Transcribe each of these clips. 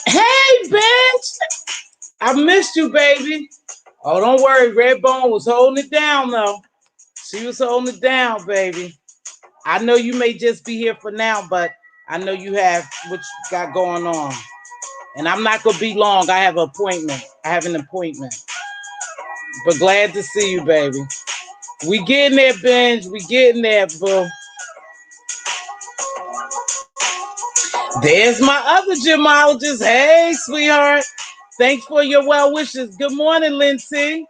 Hey, bitch! I missed you, baby. Oh, don't worry. Redbone was holding it down, though. She was holding it down, baby. I know you may just be here for now, but I know you have what you got going on. And I'm not going to be long. I have an appointment. But glad to see you, baby. We getting there, Benj. We getting there, boo. There's my other gemologist. Hey, sweetheart. Thanks for your well wishes. Good morning, Lindsay.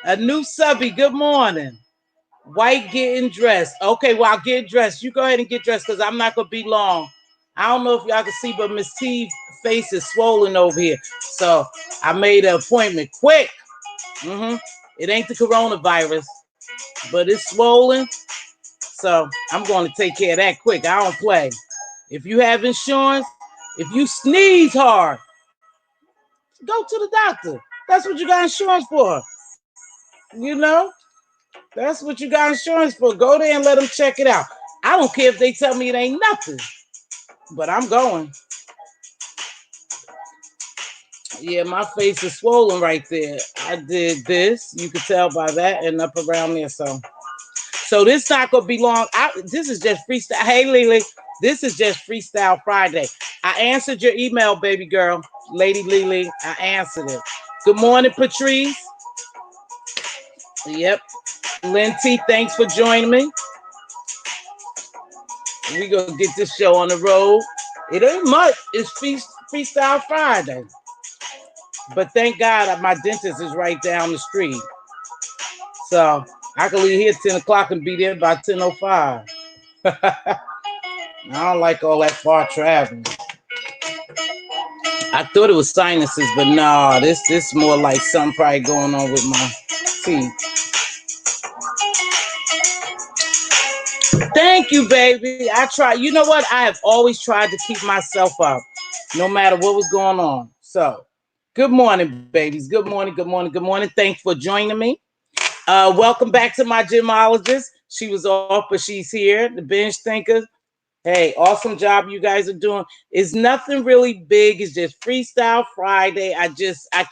A new subby. Good morning. White getting dressed. Okay, well, I'll get dressed. You go ahead and get dressed because I'm not going to be long. I don't know if y'all can see, but Miss T's face is swollen over here. So I made an appointment quick. It ain't the coronavirus, but it's swollen. So I'm going to take care of that quick. I don't play. If you have insurance, if you sneeze hard, go to the doctor. That's what you got insurance for. You know? That's what you got insurance for. Go there and let them check it out. I don't care if they tell me it ain't nothing, but I'm going. Yeah, my face is swollen right there. I did this. You could tell by that and up around there. So this not going to be long. This is just freestyle. Hey, Lily. This is just Freestyle Friday. I answered your email, baby girl. Lady Lily, I answered it. Good morning, Patrice. Yep. Lynn T, thanks for joining me. We gonna get this show on the road. It ain't much. It's Freestyle Friday. But thank God my dentist is right down the street. So I can leave here at 10 o'clock and be there by 10:05. I don't like all that far traveling. I thought it was sinuses, but no, this more like something probably going on with my teeth. Thank you, baby. I try. You know what? I have always tried to keep myself up, no matter what was going on. So, good morning, babies. Good morning, good morning, good morning. Thanks for joining me. Welcome back to my gemologist. She was off, but she's here. The binge thinker. Hey, awesome job you guys are doing. It's nothing really big. It's just Freestyle Friday. I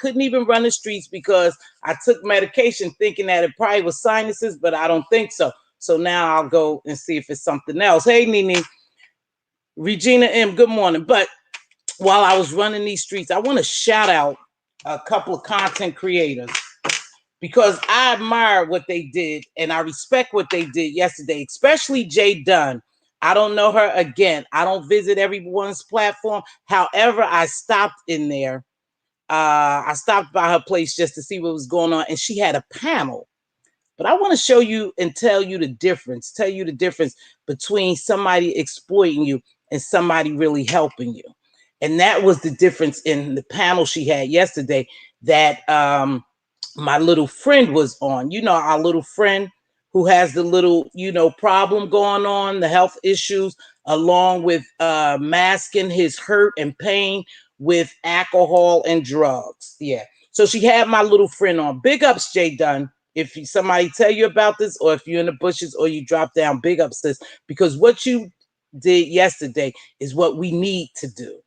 couldn't even run the streets because I took medication thinking that it probably was sinuses, but I don't think so. So now I'll go and see if it's something else. Hey, Nene. Regina M., good morning. But while I was running these streets, I want to shout out a couple of content creators because I admire what they did and I respect what they did yesterday, especially Jay Dunn. I don't know her again. I don't visit everyone's platform. However, I stopped in there. I stopped by her place just to see what was going on. And she had a panel. But I want to show you and tell you the difference between somebody exploiting you and somebody really helping you. And that was the difference in the panel she had yesterday that my little friend was on. You know, our little friend who has the little, problem going on, the health issues, along with masking his hurt and pain with alcohol and drugs. Yeah. So she had my little friend on. Big ups, Jay Dunn. If somebody tell you about this, or if you're in the bushes or you drop down, big ups this, because what you did yesterday is what we need to do.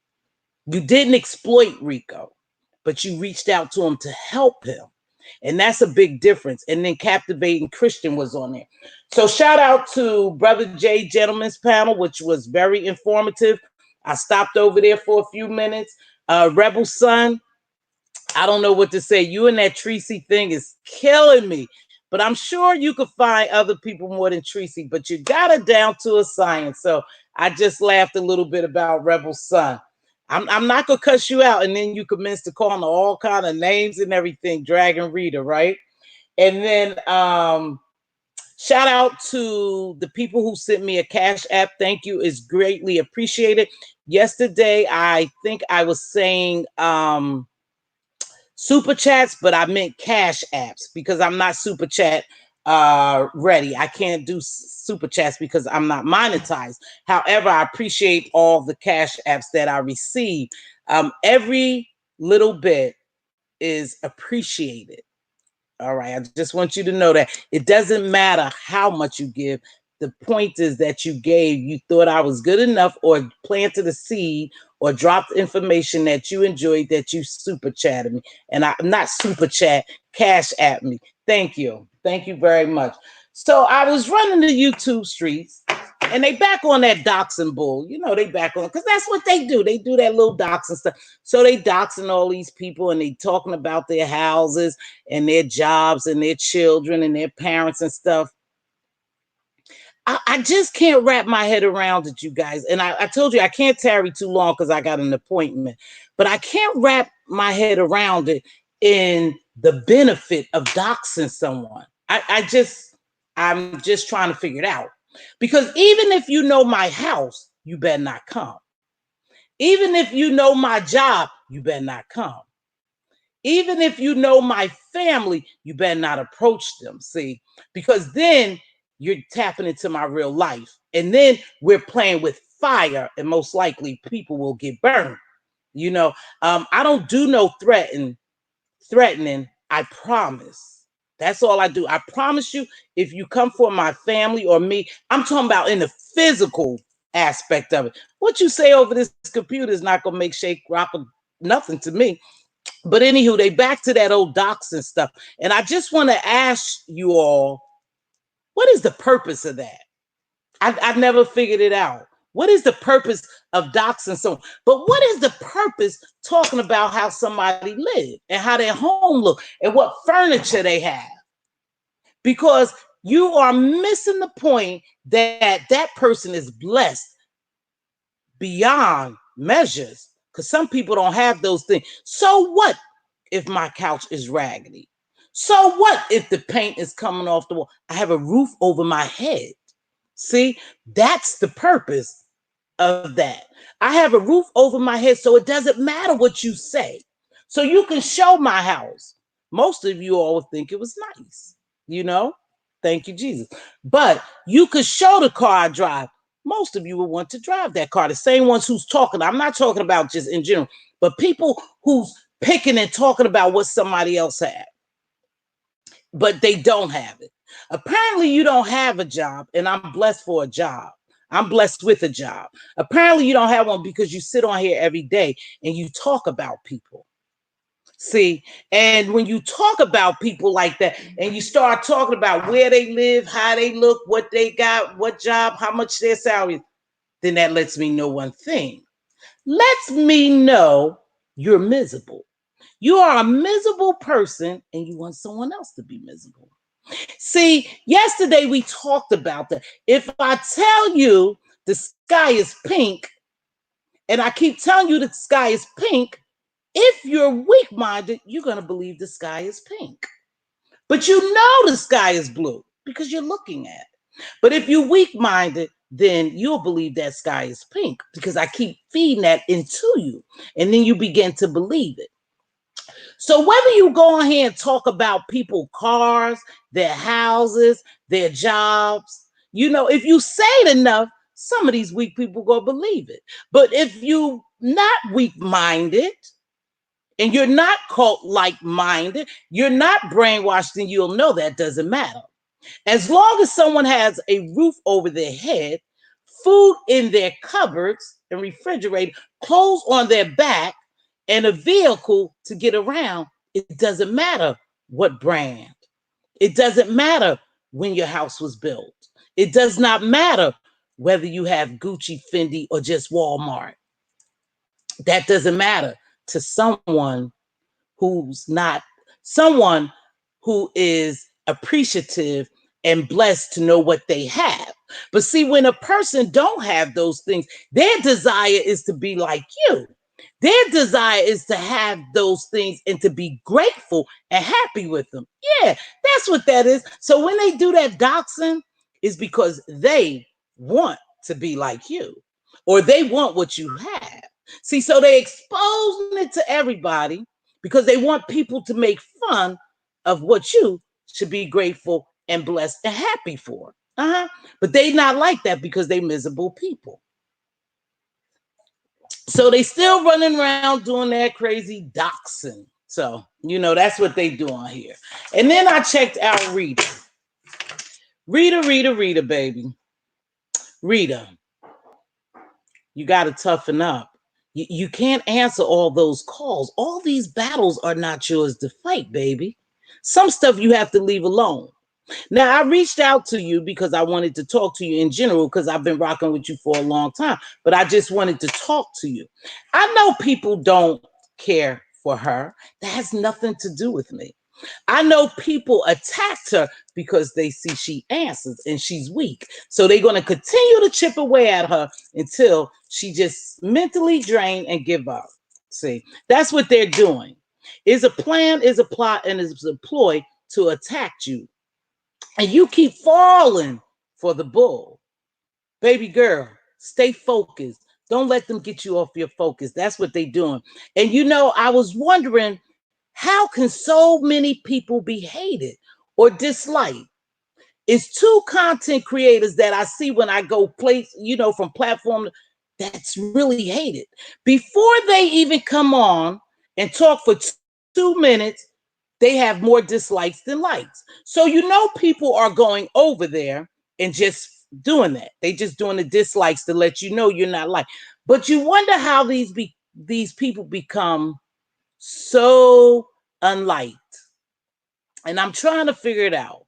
You didn't exploit Rico, but you reached out to him to help him. And that's a big difference. And then Captivating Christian was on there. So shout out to Brother Jay Gentleman's panel, which was very informative. I stopped over there for a few minutes. Rebel Son, I don't know what to say. You and that Tracy thing is killing me. But I'm sure you could find other people more than Tracy, but you got it down to a science. So I just laughed a little bit about Rebel Son. I'm not going to cuss you out, and then you commence to call all kind of names and everything, Dragon Reader, right? And then Shout out to the people who sent me a Cash App. Thank you. It's greatly appreciated. Yesterday, I think I was saying super chats, but I meant Cash Apps because I'm not super chat ready. I can't do super chats because I'm not monetized. However, I appreciate all the Cash Apps that I receive. Every little bit is appreciated. All right. I just want you to know that it doesn't matter how much you give. The point is that you gave, you thought I was good enough, or planted a seed, or dropped information that you enjoyed, that you super chatted me. And I'm not super chat, Cash at me. Thank you. Thank you very much. So I was running the YouTube streets, and they back on that doxing bull. You know, they back on, because that's what they do. They do that little doxing stuff. So they doxing all these people, and they talking about their houses and their jobs and their children and their parents and stuff. I just can't wrap my head around it, you guys. And I told you I can't tarry too long because I got an appointment. But I can't wrap my head around it in the benefit of doxing someone. I'm just trying to figure it out. Because even if you know my house, you better not come. Even if you know my job, you better not come. Even if you know my family, you better not approach them. See, because then you're tapping into my real life. And then we're playing with fire, and most likely people will get burned. You know, I don't do no threatening. I promise. That's all I do. I promise you, if you come for my family or me, I'm talking about in the physical aspect of it. What you say over this computer is not going to make shake, rock, or nothing to me. But anywho, they back to that old doxing stuff. And I just want to ask you all, what is the purpose of that? I've never figured it out. What is the purpose of doxing someone? But what is the purpose talking about how somebody lived and how their home look and what furniture they have? Because you are missing the point that that person is blessed beyond measures, because some people don't have those things. So what if my couch is raggedy? So what if the paint is coming off the wall? I have a roof over my head. See, that's the purpose of that. I have a roof over my head, so it doesn't matter what you say. So you can show my house. Most of you all would think it was nice, you know? Thank you, Jesus. But you could show the car I drive. Most of you will want to drive that car. The same ones who's talking. I'm not talking about just in general, but people who's picking and talking about what somebody else had, but they don't have it. Apparently, you don't have a job, and I'm blessed for a job. I'm blessed with a job. Apparently, you don't have one because you sit on here every day and you talk about people. See, and when you talk about people like that, and you start talking about where they live, how they look, what they got, what job, how much their salary, then that lets me know one thing. Lets me know you're miserable. You are a miserable person, and you want someone else to be miserable. See, yesterday we talked about that. If I tell you the sky is pink, and I keep telling you the sky is pink, if you're weak-minded, you're going to believe the sky is pink. But you know the sky is blue because you're looking at it. But if you're weak-minded, then you'll believe that sky is pink because I keep feeding that into you. And then you begin to believe it. So whether you go on here and talk about people, cars, their houses, their jobs, you know, if you say it enough, some of these weak people go believe it. But if you not weak-minded, and you're not cult-like minded, you're not brainwashed, then you'll know that doesn't matter. As long as someone has a roof over their head, food in their cupboards and refrigerator, clothes on their back, and a vehicle to get around, it doesn't matter what brand. It doesn't matter when your house was built. It does not matter whether you have Gucci, Fendi, or just Walmart. That doesn't matter to someone who's not, someone who is appreciative and blessed to know what they have. But see, when a person don't have those things, their desire is to be like you. Their desire is to have those things and to be grateful and happy with them. Yeah, that's what that is. So when they do that doxing, it's because they want to be like you, or they want what you have. See, so they exposing it to everybody because they want people to make fun of what you should be grateful and blessed and happy for. But they not like that because they miserable people. So they still running around doing that crazy doxing. So, that's what they do on here. And then I checked out Rita. Rita, baby. Rita, you got to toughen up. You can't answer all those calls. All these battles are not yours to fight, baby. Some stuff you have to leave alone. Now, I reached out to you because I wanted to talk to you in general because I've been rocking with you for a long time, but I just wanted to talk to you. I know people don't care for her. That has nothing to do with me. I know people attacked her because they see she answers and she's weak. So they're going to continue to chip away at her until she just mentally drained and give up. See, that's what they're doing. Is a plan, is a plot, and is a ploy to attack you. And you keep falling for the bull. Baby girl, stay focused. Don't let them get you off your focus. That's what they're doing. And I was wondering, how can so many people be hated or disliked? It's two content creators that I see when I go place, from platform that's really hated. Before they even come on and talk for 2 minutes, they have more dislikes than likes. So people are going over there and just doing that. They just doing the dislikes to let you know you're not liked. But you wonder how these people become so unliked. And I'm trying to figure it out.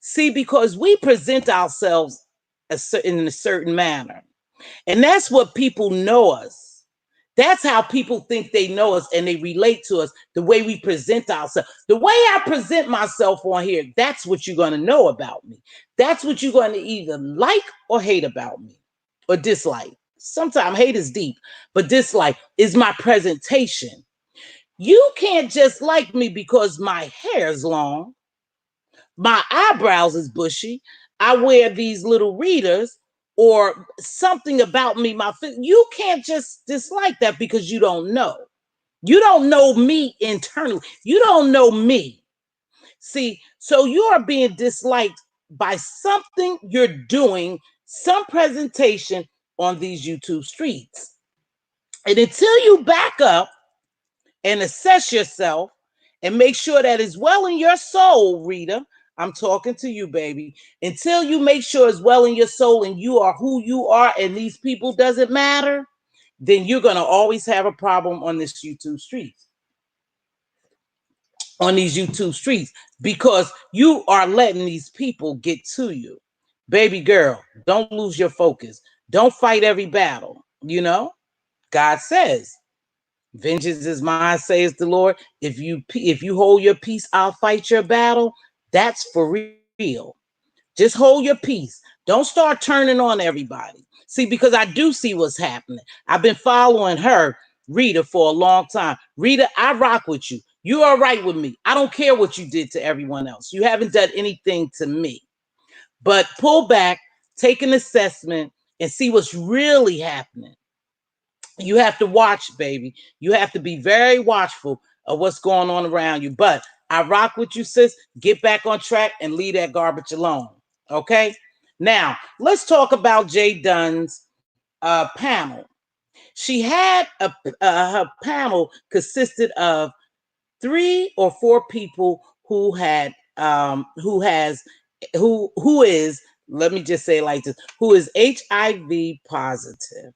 See, because we present ourselves in a certain manner. And that's what people know us. That's how people think they know us and they relate to us, the way we present ourselves. The way I present myself on here, that's what you're going to know about me. That's what you're going to either like or hate about me or dislike. Sometimes hate is deep, but dislike is my presentation. You can't just like me because my hair is long, my eyebrows is bushy, I wear these little readers, or something about me, you can't just dislike that because you don't know. You don't know me internally. You don't know me. See, so you are being disliked by something you're doing, some presentation on these YouTube streets. And until you back up and assess yourself and make sure that is well in your soul, Rita, I'm talking to you, baby. Until you make sure it's well in your soul and you are who you are and these people doesn't matter, then you're going to always have a problem on this YouTube streets. On these YouTube streets, because you are letting these people get to you. Baby girl, don't lose your focus. Don't fight every battle. God says, vengeance is mine, says the Lord. If you hold your peace, I'll fight your battle. That's for real. Just hold your peace. Don't start turning on everybody. See, because I do see what's happening. I've been following her, Rita, for a long time. Rita, I rock with you. You're all right with me. I don't care what you did to everyone else. You haven't done anything to me. But pull back, take an assessment, and see what's really happening. You have to watch, baby. You have to be very watchful of what's going on around you. But I rock with you, sis. Get back on track and leave that garbage alone. Okay? Now, let's talk about Jay Dunn's panel. She had her panel consisted of 3 or 4 people who is, let me just say it like this, who is HIV positive.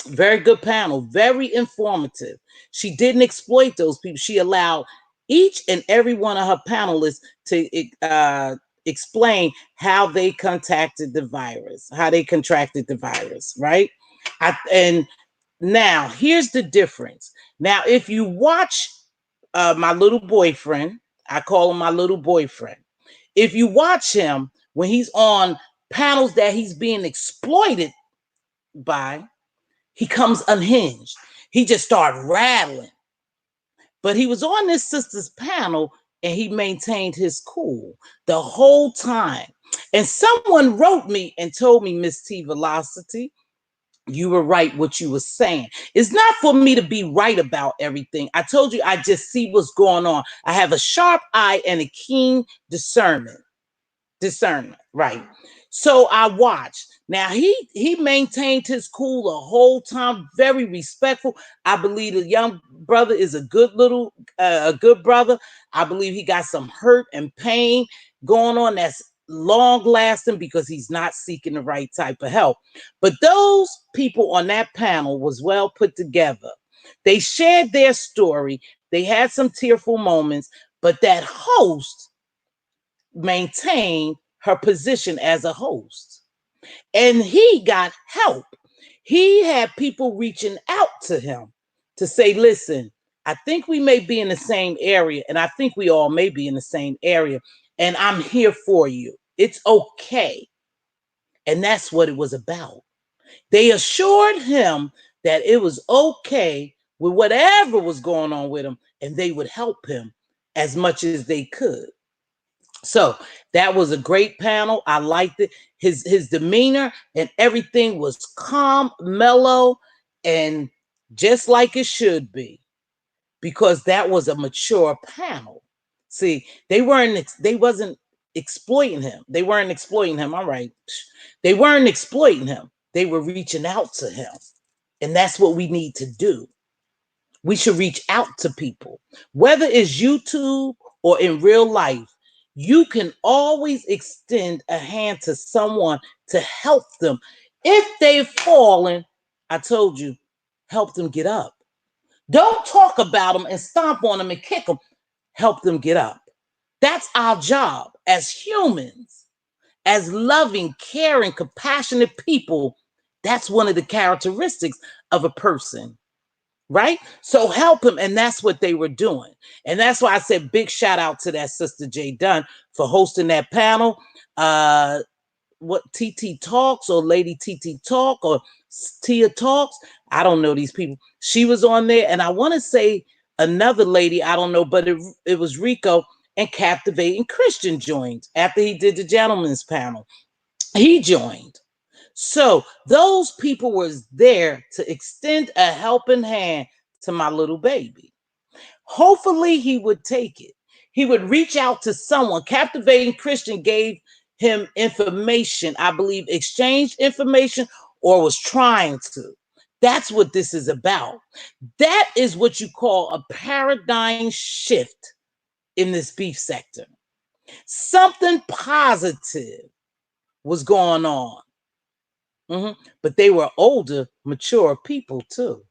Very good panel, very informative. She didn't exploit those people. She allowed each and every one of her panelists to explain how they contracted the virus, right? And now here's the difference. Now, if you watch my little boyfriend, I call him my little boyfriend. If you watch him when he's on panels that he's being exploited by, he comes unhinged. He just started rattling. But he was on this sister's panel and he maintained his cool the whole time. And someone wrote me and told me, Mz.Teavalocity, you were right what you were saying. It's not for me to be right about everything. I told you I just see what's going on. I have a sharp eye and a keen discernment, right? So I watched. Now he maintained his cool the whole time, very respectful. I believe the young brother is a good brother. I believe he got some hurt and pain going on that's long lasting because he's not seeking the right type of help. But those people on that panel was well put together. They shared their story. They had some tearful moments, but that host maintained her position as a host. And he got help. He had people reaching out to him to say, listen, I think we may be in the same area, and I think we all may be in the same area, and I'm here for you. It's okay. And that's what it was about. They assured him that it was okay with whatever was going on with him, and they would help him as much as they could. So that was a great panel. I liked it. His demeanor and everything was calm, mellow, and just like it should be, because that was a mature panel. See, they wasn't exploiting him. They weren't exploiting him. All right. They weren't exploiting him. They were reaching out to him. And that's what we need to do. We should reach out to people, whether it's YouTube or in real life. You can always extend a hand to someone to help them. If they've fallen, I told you, help them get up. Don't talk about them and stomp on them and kick them. Help them get up. That's our job as humans, as loving, caring, compassionate people. That's one of the characteristics of a person. Right? So help him. And that's what they were doing. And that's why I said big shout out to that sister J Dunn for hosting that panel. What TT Talks or Lady TT Talk or Tia Talks. I don't know these people. She was on there. And I want to say another lady, I don't know, but it was Rico, and Captivating Christian joined after he did the gentleman's panel. He joined. So those people was there to extend a helping hand to my little baby. Hopefully he would take it. He would reach out to someone. Captivating Christian gave him information, I believe exchanged information or was trying to. That's what this is about. That is what you call a paradigm shift in this beef sector. Something positive was going on. But they were older, mature people too.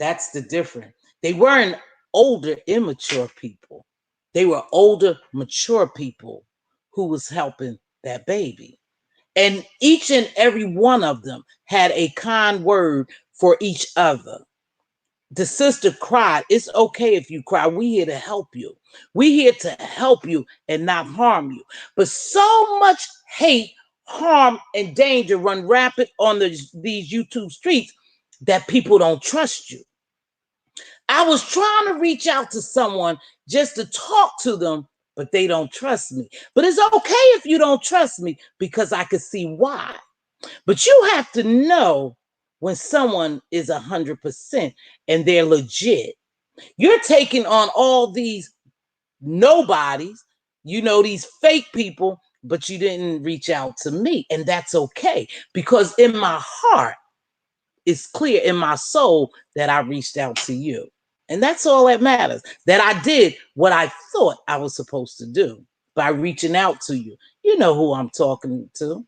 That's the difference. They weren't older, immature people. They were older, mature people who was helping that baby. And each and every one of them had a kind word for each other. The sister cried. It's okay if you cry. We here to help you. We here to help you and not harm you. But so much hate, harm, and danger run rapid on these YouTube streets that people don't trust you. I was trying to reach out to someone just to talk to them, but they don't trust me. But it's okay if you don't trust me because I can see why. But you have to know when someone is 100% and they're legit. You're taking on all these nobodies, these fake people, but you didn't reach out to me. And that's okay, because in my heart, it's clear in my soul that I reached out to you. And that's all that matters, that I did what I thought I was supposed to do by reaching out to you. You know who I'm talking to.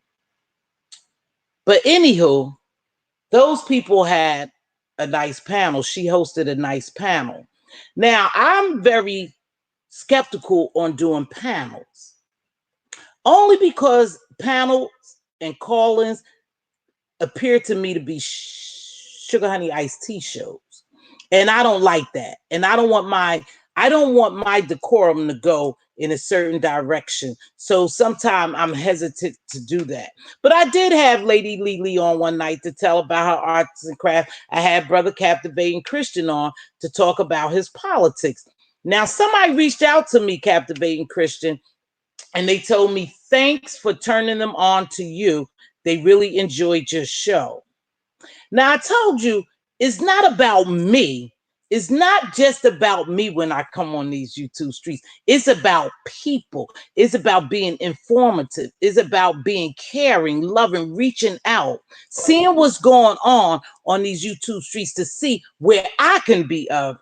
But anywho, those people had a nice panel. She hosted a nice panel. Now, I'm very skeptical on doing panels, only because panels and call-ins appear to me to be sugar honey iced tea shows. And I don't like that. And I don't want my I don't want my decorum to go in a certain direction. So sometimes I'm hesitant to do that. But I did have Lady Lele on one night to tell about her arts and craft. I had Brother Captivating Christian on to talk about his politics. Now, somebody reached out to me, Captivating Christian, and they told me, thanks for turning them on to you. They really enjoyed your show. Now, I told you, it's not about me. It's not just about me when I come on these YouTube streets. It's about people. It's about being informative. It's about being caring, loving, reaching out, seeing what's going on these YouTube streets to see where I can be of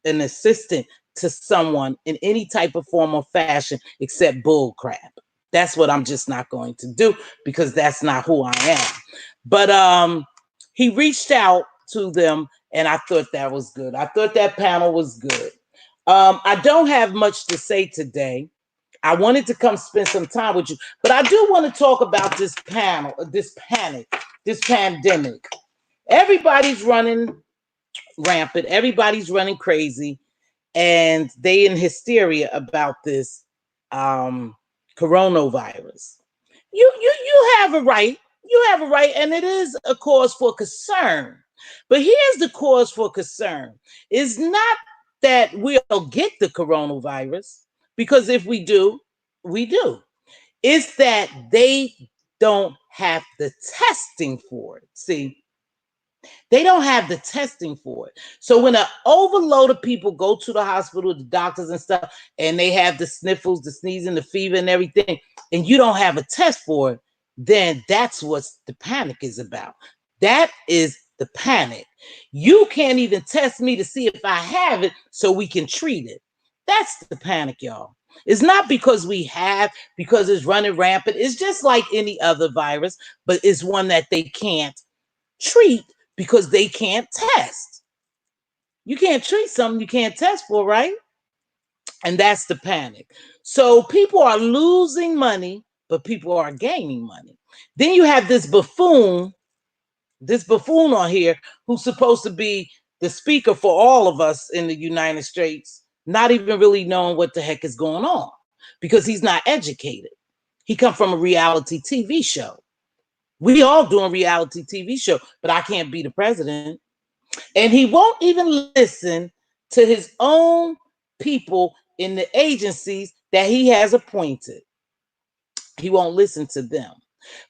an assistant to someone in any type of form or fashion except bull crap. That's what I'm just not going to do because that's not who I am. But he reached out to them, and I thought that was good. I thought that panel was good. I don't have much to say today. I wanted to come spend some time with you, but I do want to talk about this panel, this panic, this pandemic. Everybody's running rampant. Everybody's running crazy, and they in hysteria about this coronavirus. You have a right. You have a right, and it is a cause for concern. But here's the cause for concern. It's not that we'll get the coronavirus, because if we do, we do. It's that they don't have the testing for it. See, they don't have the testing for it. So when an overload of people go to the hospital, the doctors and stuff, and they have the sniffles, the sneezing, the fever and everything, and you don't have a test for it, then that's what the panic is about. That is the panic. You can't even test me to see if I have it so we can treat it. That's the panic, y'all. It's not because because it's running rampant. It's just like any other virus, but it's one that they can't treat because they can't test. You can't treat something you can't test for, right? And that's the panic. So people are losing money, but people are gaining money. Then you have this buffoon on here who's supposed to be the speaker for all of us in the United States, not even really knowing what the heck is going on because he's not educated. He come from a reality TV show. We all doing reality TV show, but I can't be the president. And he won't even listen to his own people in the agencies that he has appointed. He won't listen to them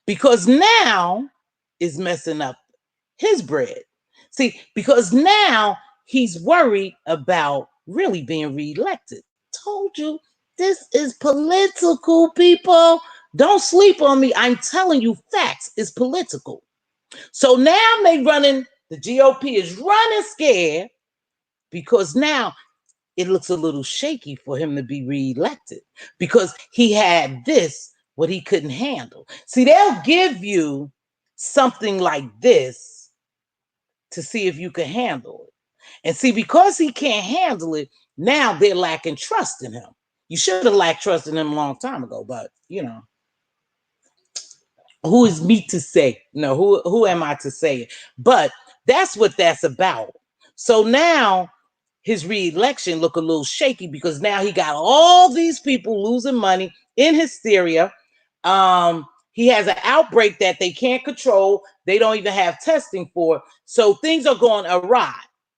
because now is messing up his bread. See, because now he's worried about really being reelected. Told you, this is political, people. Don't sleep on me. I'm telling you facts. It's political. So now the GOP is running scared because now it looks a little shaky for him to be reelected because he had what he couldn't handle. See, they'll give you something like this to see if you can handle it. And see, because he can't handle it, now they're lacking trust in him. You should have lacked trust in him a long time ago, but who is me to say? No, who am I to say it? But that's what that's about. So now his re-election look a little shaky because now he got all these people losing money in hysteria. He has an outbreak that they can't control. They don't even have testing for. So things are going awry.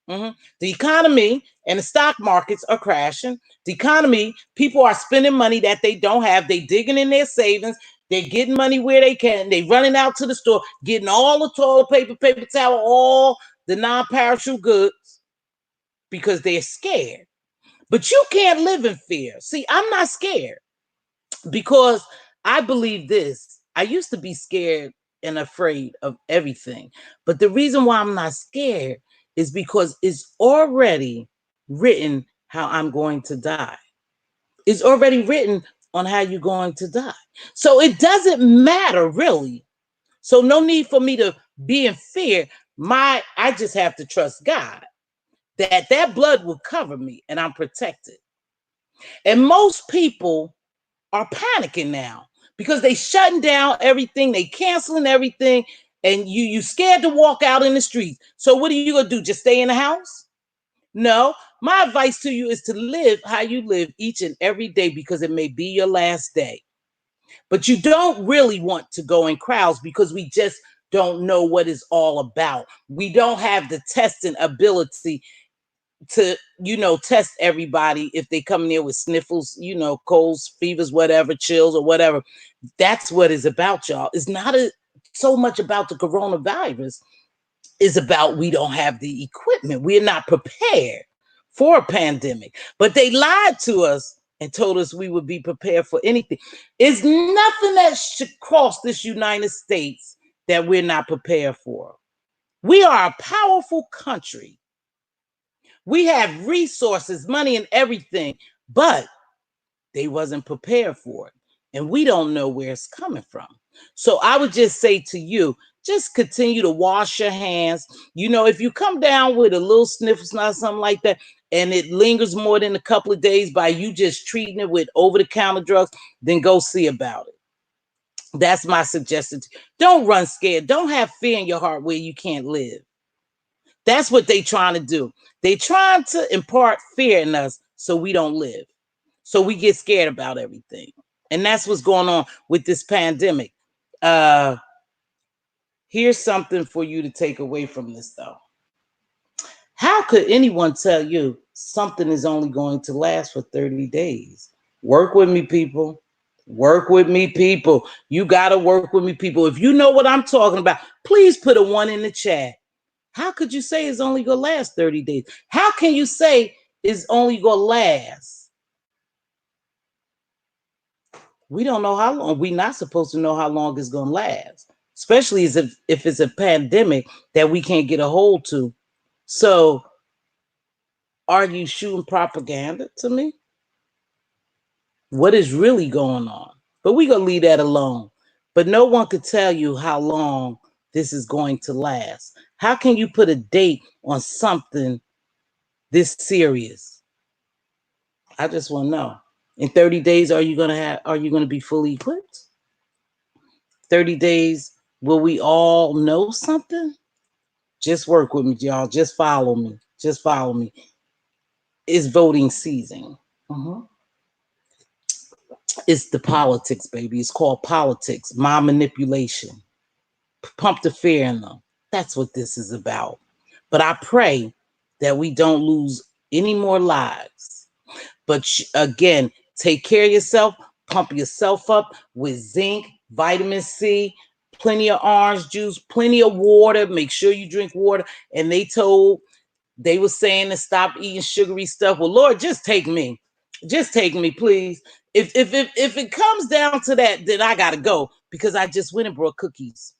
The economy and the stock markets are crashing. The economy, people are spending money that they don't have. They digging in their savings. They're getting money where they can. They're running out to the store, getting all the toilet paper, paper towel, all the non-perishable goods because they're scared. But you can't live in fear. See, I'm not scared because I believe this. I used to be scared and afraid of everything. But the reason why I'm not scared is because it's already written how I'm going to die. It's already written on how you're going to die. So it doesn't matter really. So no need for me to be in fear. I just have to trust God that blood will cover me and I'm protected. And most people are panicking now because they shutting down everything, they canceling everything, and you scared to walk out in the streets. So what are you gonna do? Just stay in the house? No, my advice to you is to live how you live each and every day, because it may be your last day. But you don't really want to go in crowds because we just don't know what it's all about. We don't have the testing ability to, test everybody if they come in with sniffles, colds, fevers, whatever, chills or whatever. That's what it's about, y'all. It's not so much about the coronavirus. It's about we don't have the equipment. We're not prepared for a pandemic. But they lied to us and told us we would be prepared for anything. It's nothing that should cross this United States that we're not prepared for. We are a powerful country. We have resources, money, and everything, but they wasn't prepared for it. And we don't know where it's coming from. So I would just say to you, just continue to wash your hands. If you come down with a little sniffle, not something like that, and it lingers more than a couple of days by you just treating it with over-the-counter drugs, then go see about it. That's my suggestion. Don't run scared. Don't have fear in your heart where you can't live. That's what they trying to do. They trying to impart fear in us so we don't live. So we get scared about everything. And that's what's going on with this pandemic. Here's something for you to take away from this, though. How could anyone tell you something is only going to last for 30 days? Work with me, people. Work with me, people. You got to work with me, people. If you know what I'm talking about, please put a 1 in the chat. How could you say it's only going to last 30 days? How can you say it's only going to last? We don't know how long. We're not supposed to know how long it's going to last, especially if it's a pandemic that we can't get a hold to. So are you shooting propaganda to me? What is really going on? But we're going to leave that alone. But no one could tell you how long this is going to last. How can you put a date on something this serious? I just want to know. In 30 days, are you going to be fully equipped? 30 days, will we all know something? Just work with me, y'all. Just follow me. Just follow me. It's voting season. It's the politics, baby. It's called politics. Mind manipulation. Pump the fear in them. That's what this is about. But I pray that we don't lose any more lives. But again, take care of yourself. Pump yourself up with zinc, vitamin C, plenty of orange juice, plenty of water. Make sure you drink water. And they were saying to stop eating sugary stuff. Well, Lord, just take me. Just take me, please. If it comes down to that, then I gotta go, because I just went and brought cookies.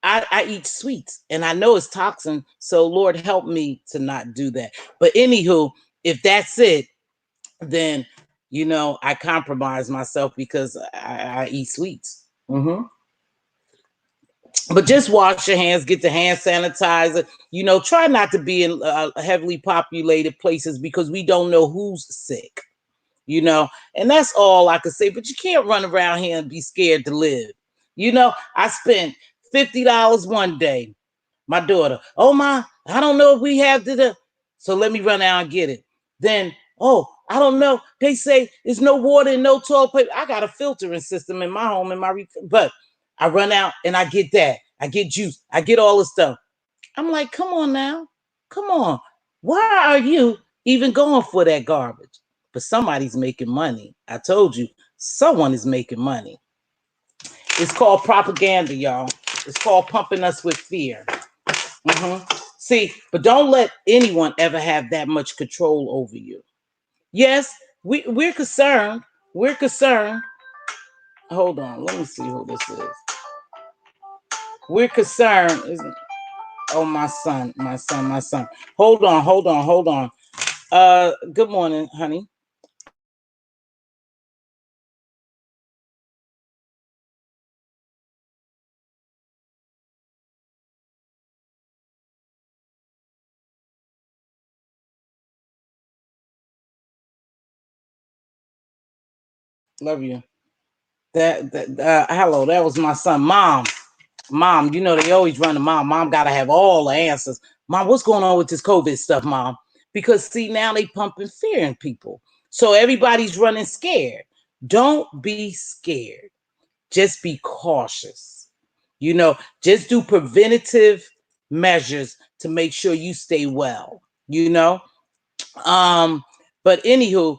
I eat sweets, and I know it's toxin. So Lord, help me to not do that. But anywho, if that's it, then I compromise myself because I eat sweets. But just wash your hands, get the hand sanitizer. Try not to be in heavily populated places, because we don't know who's sick. And that's all I could say. But you can't run around here and be scared to live. I spent $50 one day. My daughter, oh my, I don't know if we have so let me run out and get it. Then, oh, I don't know. They say there's no water and no toilet paper. I got a filtering system in my home, but I run out and I get that. I get juice. I get all the stuff. I'm like, come on now. Come on. Why are you even going for that garbage? But somebody's making money. I told you, someone is making money. It's called propaganda, y'all. It's called pumping us with fear. See, but don't let anyone ever have that much control over you. Yes, we're concerned. We're concerned. Hold on. Let me see who this is. We're concerned. Oh, my son. Hold on. Good morning, honey. Love you. Hello, that was my son. Mom, they always run to mom. Mom got to have all the answers. Mom, what's going on with this COVID stuff, Mom? Because see, now they pumping fear in people. So everybody's running scared. Don't be scared. Just be cautious. Just do preventative measures to make sure you stay well, you know? But anywho,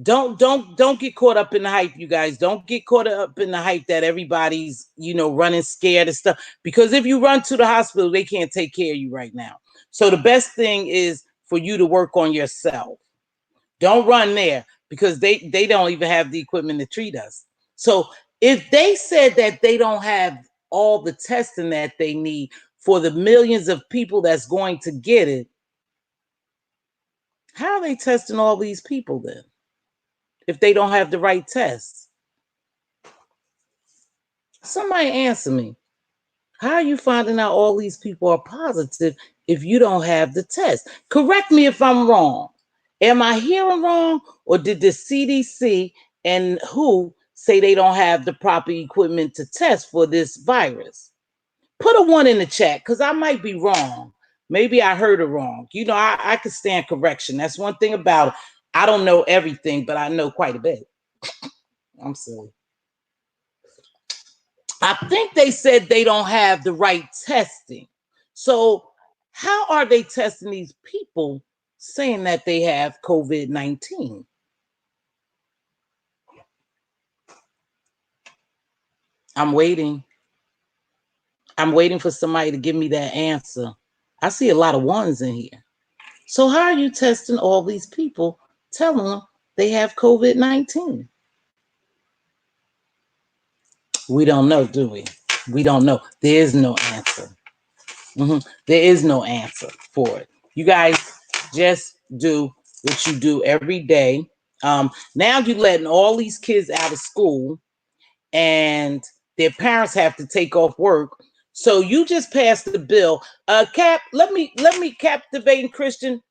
don't get caught up in the hype, you guys. Don't get caught up in the hype that everybody's, running scared and stuff. Because if you run to the hospital, they can't take care of you right now. So the best thing is for you to work on yourself. Don't run there because they don't even have the equipment to treat us. So if they said that they don't have all the testing that they need for the millions of people that's going to get it, how are they testing all these people then? If they don't have the right tests? Somebody answer me. How are you finding out all these people are positive if you don't have the test? Correct me if I'm wrong. Am I hearing wrong, or did the CDC and WHO say they don't have the proper equipment to test for this virus? Put a 1 in the chat, because I might be wrong. Maybe I heard it wrong. I could stand correction. That's one thing about it. I don't know everything, but I know quite a bit. I'm silly. I think they said they don't have the right testing. So how are they testing these people saying that they have COVID-19? I'm waiting. I'm waiting for somebody to give me that answer. I see a lot of 1s in here. So how are you testing all these people, telling them they have COVID-19? We don't know, do we? We don't know. There is no answer. There is no answer for it. You guys just do what you do every day. Now you're letting all these kids out of school and their parents have to take off work. So you just passed the bill. Cap, let me captivating Christian.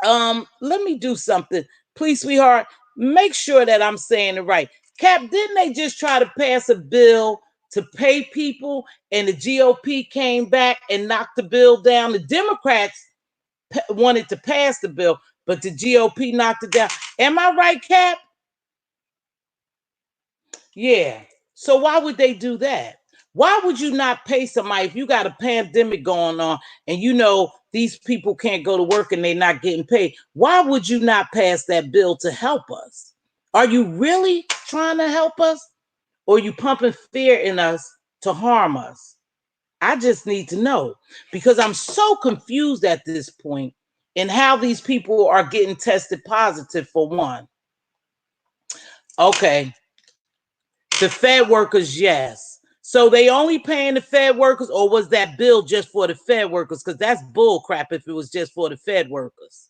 Let me do something. Please, sweetheart, make sure that I'm saying it right. Cap, didn't they just try to pass a bill to pay people and the GOP came back and knocked the bill down? The Democrats wanted to pass the bill, but the GOP knocked it down. Am I right, Cap? Yeah. So why would they do that? Why would you not pay somebody if you got a pandemic going on and these people can't go to work and they're not getting paid? Why would you not pass that bill to help us? Are you really trying to help us, or are you pumping fear in us to harm us? I just need to know, because I'm so confused at this point in how these people are getting tested positive for one. Okay. The Fed workers, yes. So they only paying the Fed workers, or was that bill just for the Fed workers? Because that's bull crap if it was just for the Fed workers.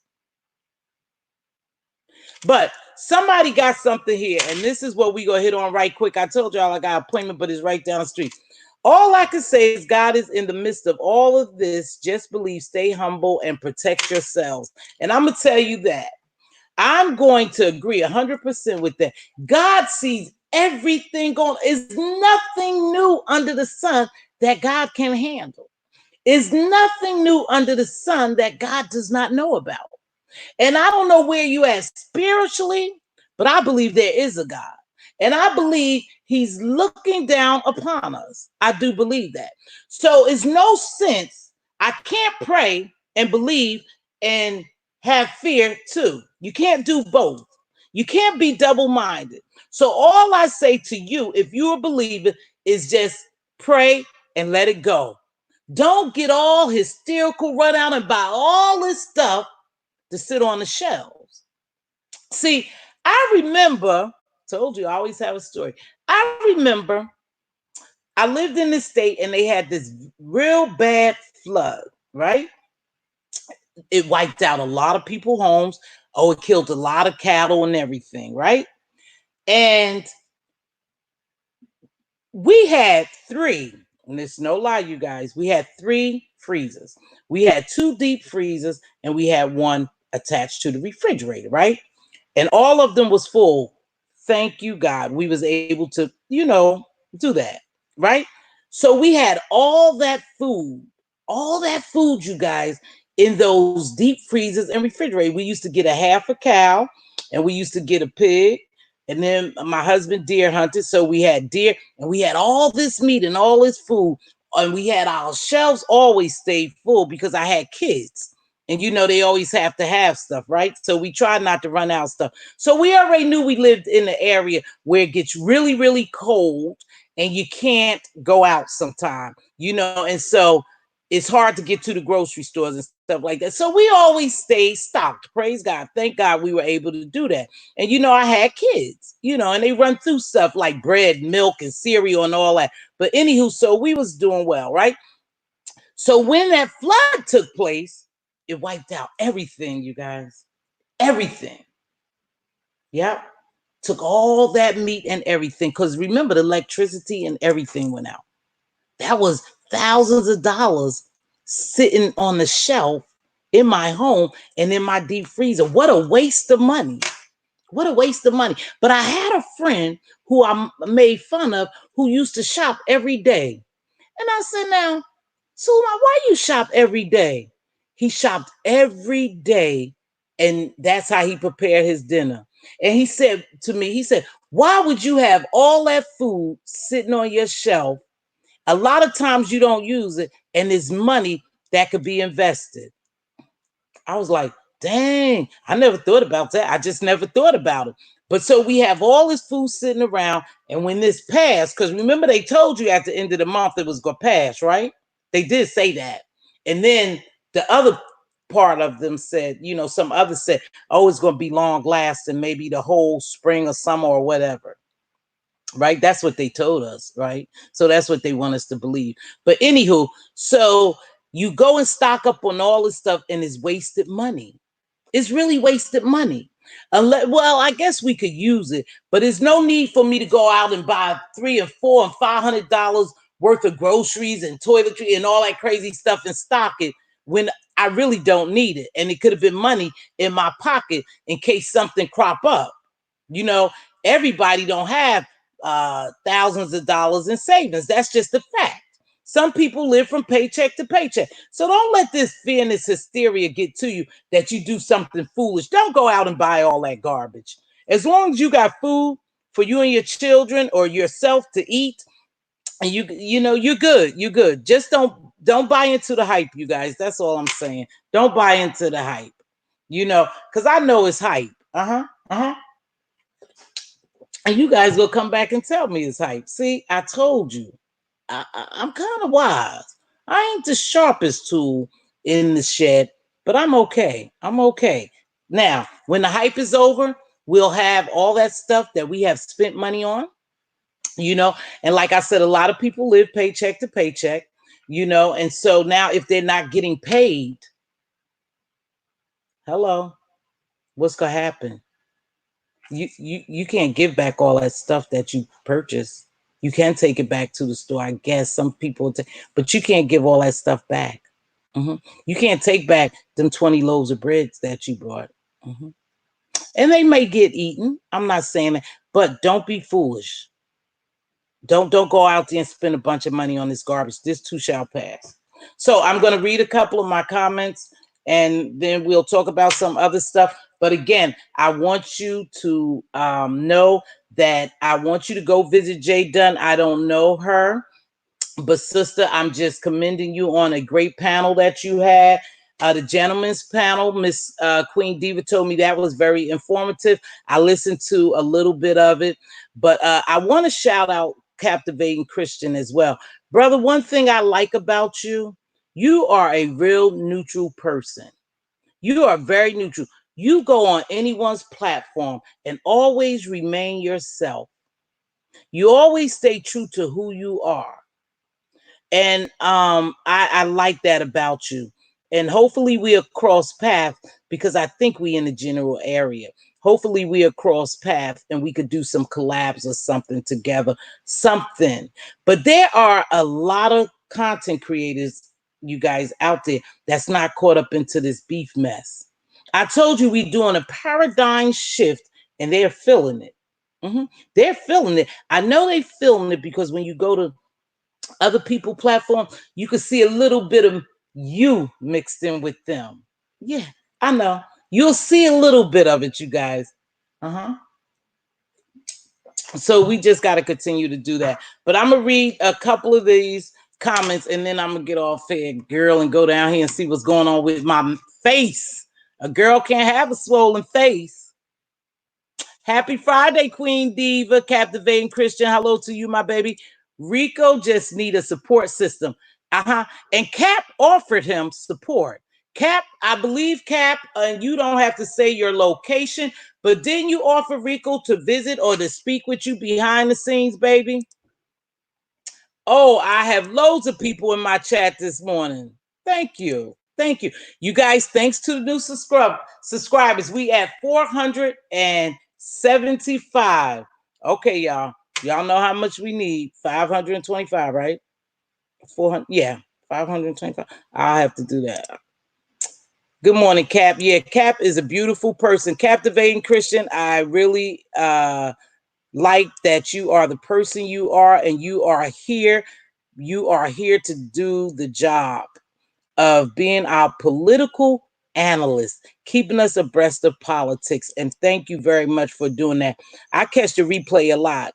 But somebody got something here, and this is what we gonna hit on right quick. I told y'all I got an appointment, but it's right down the street. All I can say is God is in the midst of all of this. Just believe, stay humble, and protect yourselves. And I'm gonna tell you that. I'm going to agree 100% with that. God sees everything going. Is nothing new under the sun that God can handle. Is nothing new under the sun that God does not know about. And I don't know where you at spiritually, but I believe there is a God. And I believe he's looking down upon us. I do believe that. So it's no sense. I can't pray and believe and have fear too. You can't do both. You can't be double-minded. So all I say to you, if you're a believer, is just pray and let it go. Don't get all hysterical, run out and buy all this stuff to sit on the shelves. See, I remember, told you I always have a story. I remember I lived in this state and they had this real bad flood, right? It wiped out a lot of people's homes. Oh, it killed a lot of cattle and everything, right? And we had 3, and it's no lie, you guys, we had 3 freezers. We had 2 deep freezers and we had 1 attached to the refrigerator, right? And all of them was full. Thank you, God. We was able to, do that, right? So we had all that food, you guys, in those deep freezers and refrigerators. We used to get a half a cow, and we used to get a pig. And then my husband deer hunted, so we had deer, and we had all this meat and all this food, and we had our shelves always stayed full because I had kids. And they always have to have stuff, right? So we tried not to run out of stuff. So we already knew we lived in an area where it gets really, really cold and you can't go out sometime, and so it's hard to get to the grocery stores and stuff like that. So we always stayed stocked. Praise God. Thank God we were able to do that. And I had kids, and they run through stuff like bread, milk, and cereal and all that. But anywho, so we was doing well, right? So when that flood took place, it wiped out everything, you guys. Everything. Yep. Took all that meat and everything. Because remember, the electricity and everything went out. That was thousands of dollars sitting on the shelf in my home and in my deep freezer. What a waste of money. What a waste of money. But I had a friend who I made fun of who used to shop every day. And I said, now, Sulaiman, why you shop every day? He shopped every day, and that's how he prepared his dinner. And he said to me, he said, why would you have all that food sitting on your shelf? A lot of times you don't use it, and it's money that could be invested. I was like, dang, I never thought about that. I just never thought about it. But so we have all this food sitting around, and when this passed, because remember they told you at the end of the month it was going to pass, right? They did say that. And then the other part of them said, some others said, oh, it's going to be long lasting, maybe the whole spring or summer or whatever. Right? That's what they told us, right? So that's what they want us to believe. But anywho, so you go and stock up on all this stuff, and it's wasted money. It's really wasted money. Well, I guess we could use it, but there's no need for me to go out and buy $300 and $400 and $500 worth of groceries and toiletry and all that crazy stuff and stock it when I really don't need it. And it could have been money in my pocket in case something crop up. Everybody don't have thousands of dollars in savings. That's just a fact. Some people live from paycheck to paycheck. So don't let this fear and this hysteria get to you that you do something foolish. Don't go out and buy all that garbage. As long as you got food for you and your children or yourself to eat, and you're good. You're good. Just don't buy into the hype, you guys. That's all I'm saying. Don't buy into the hype. Because I know it's hype. And you guys will come back and tell me it's hype. See, I told you. I'm kind of wise. I ain't the sharpest tool in the shed, but I'm okay. I'm okay. Now, when the hype is over, we'll have all that stuff that we have spent money on, and like I said, a lot of people live paycheck to paycheck, and so now if they're not getting paid, hello, what's going to happen? You can't give back all that stuff that you purchased. You can take it back to the store, I guess. Some people but you can't give all that stuff back. You can't take back them 20 loaves of bread that you bought. And they may get eaten. I'm not saying that, but don't be foolish. Don't go out there and spend a bunch of money on this garbage. This too shall pass. So I'm going to read a couple of my comments, and then we'll talk about some other stuff. But again, I want you to know that I want you to go visit Jay Dunn. I don't know her, but sister, I'm just commending you on a great panel that you had. The gentleman's panel, Miss Queen Diva told me that was very informative. I listened to a little bit of it, but I want to shout out Captivating Christian as well. Brother, one thing I like about you, you are a real neutral person. You are very neutral. You go on anyone's platform and always remain yourself. You always stay true to who you are. And I like that about you. And hopefully we'll cross paths because I think we in the general area. Hopefully we'll cross paths and we could do some collabs or something together, something. But there are a lot of content creators, you guys out there, that's not caught up into this beef mess. I told you we're doing a paradigm shift and they're feeling it. They're feeling it. I know they're feeling it because when you go to other people platform, you can see a little bit of you mixed in with them. Yeah, I know. You'll see a little bit of it, you guys. So we just got to continue to do that. But I'm going to read a couple of these comments and then I'm going to get off here, girl, and go down here and see what's going on with my face. A girl can't have a swollen face. Happy Friday, Queen Diva, captivating Christian. Hello to you, my baby. Rico just need a support system. And Cap offered him support. Cap, I believe Cap, and you don't have to say your location, but didn't you offer Rico to visit or to speak with you behind the scenes, baby? Oh, I have loads of people in my chat this morning. Thank you. Thank you. You guys, thanks to the new subscribers, we at 475. Okay, y'all. Y'all know how much we need. 525, right? 400. Yeah, 525. I'll have to do that. Good morning, Cap. Yeah, Cap is a beautiful person. Captivating Christian. I really like that you are the person you are and you are here. You are here to do the job of being our political analyst, keeping us abreast of politics. And thank you very much for doing that. I catch the replay a lot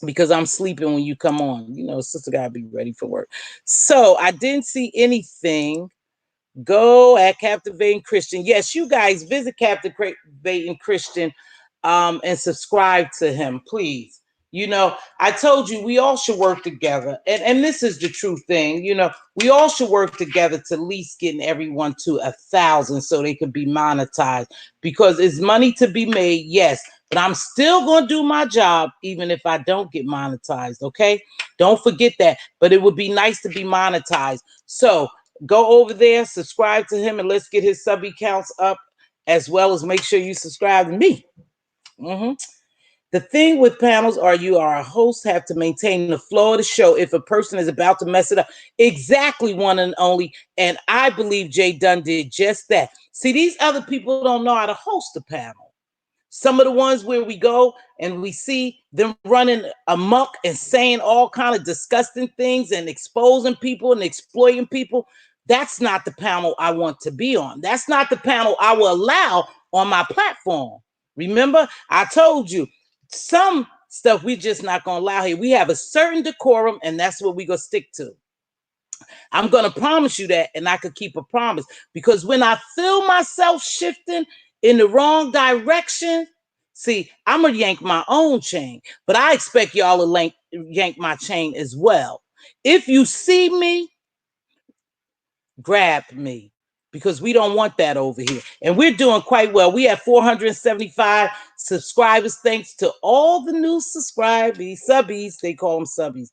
because I'm sleeping when you come on. You know, sister gotta be ready for work. So I didn't see anything. Go at Captivating Christian. Yes, you guys visit Captivating Christian and subscribe to him, please. You know, I told you we all should work together. And this is the true thing. You know, we all should work together to at least getting everyone to 1,000 so they can be monetized. Because it's money to be made, yes. But I'm still going to do my job even if I don't get monetized, okay? Don't forget that. But it would be nice to be monetized. So go over there, subscribe to him, and let's get his sub counts up, as well as make sure you subscribe to me. The thing with panels are you are a host, have to maintain the flow of the show if a person is about to mess it up. Exactly, one and only. And I believe Jay Dunn did just that. See, these other people don't know how to host a panel. Some of the ones where we go and we see them running amok and saying all kind of disgusting things and exposing people and exploiting people, that's not the panel I want to be on. That's not the panel I will allow on my platform. Remember, I told you, some stuff we just not going to allow here. We have a certain decorum, and that's what we're going to stick to. I'm going to promise you that, and I could keep a promise. Because when I feel myself shifting in the wrong direction, see, I'm going to yank my own chain. But I expect y'all to yank my chain as well. If you see me, grab me. Because we don't want that over here. And we're doing quite well. We have 475 subscribers. Thanks to all the new subbies. They call them subbies.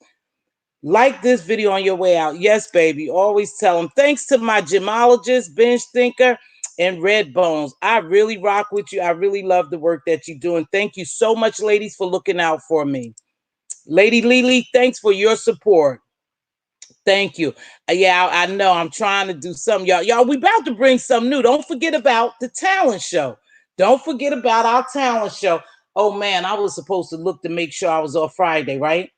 Like this video on your way out. Yes, baby. Always tell them. Thanks to my gemologist, bench thinker, and Red Bones. I really rock with you. I really love the work that you're doing. Thank you so much, ladies, for looking out for me. Lady Lily, thanks for your support. Thank you. Yeah, I know. I'm trying to do something. Y'all, we about to bring something new. Don't forget about the talent show. Don't forget about our talent show. Oh, man, I was supposed to look to make sure I was off Friday, right?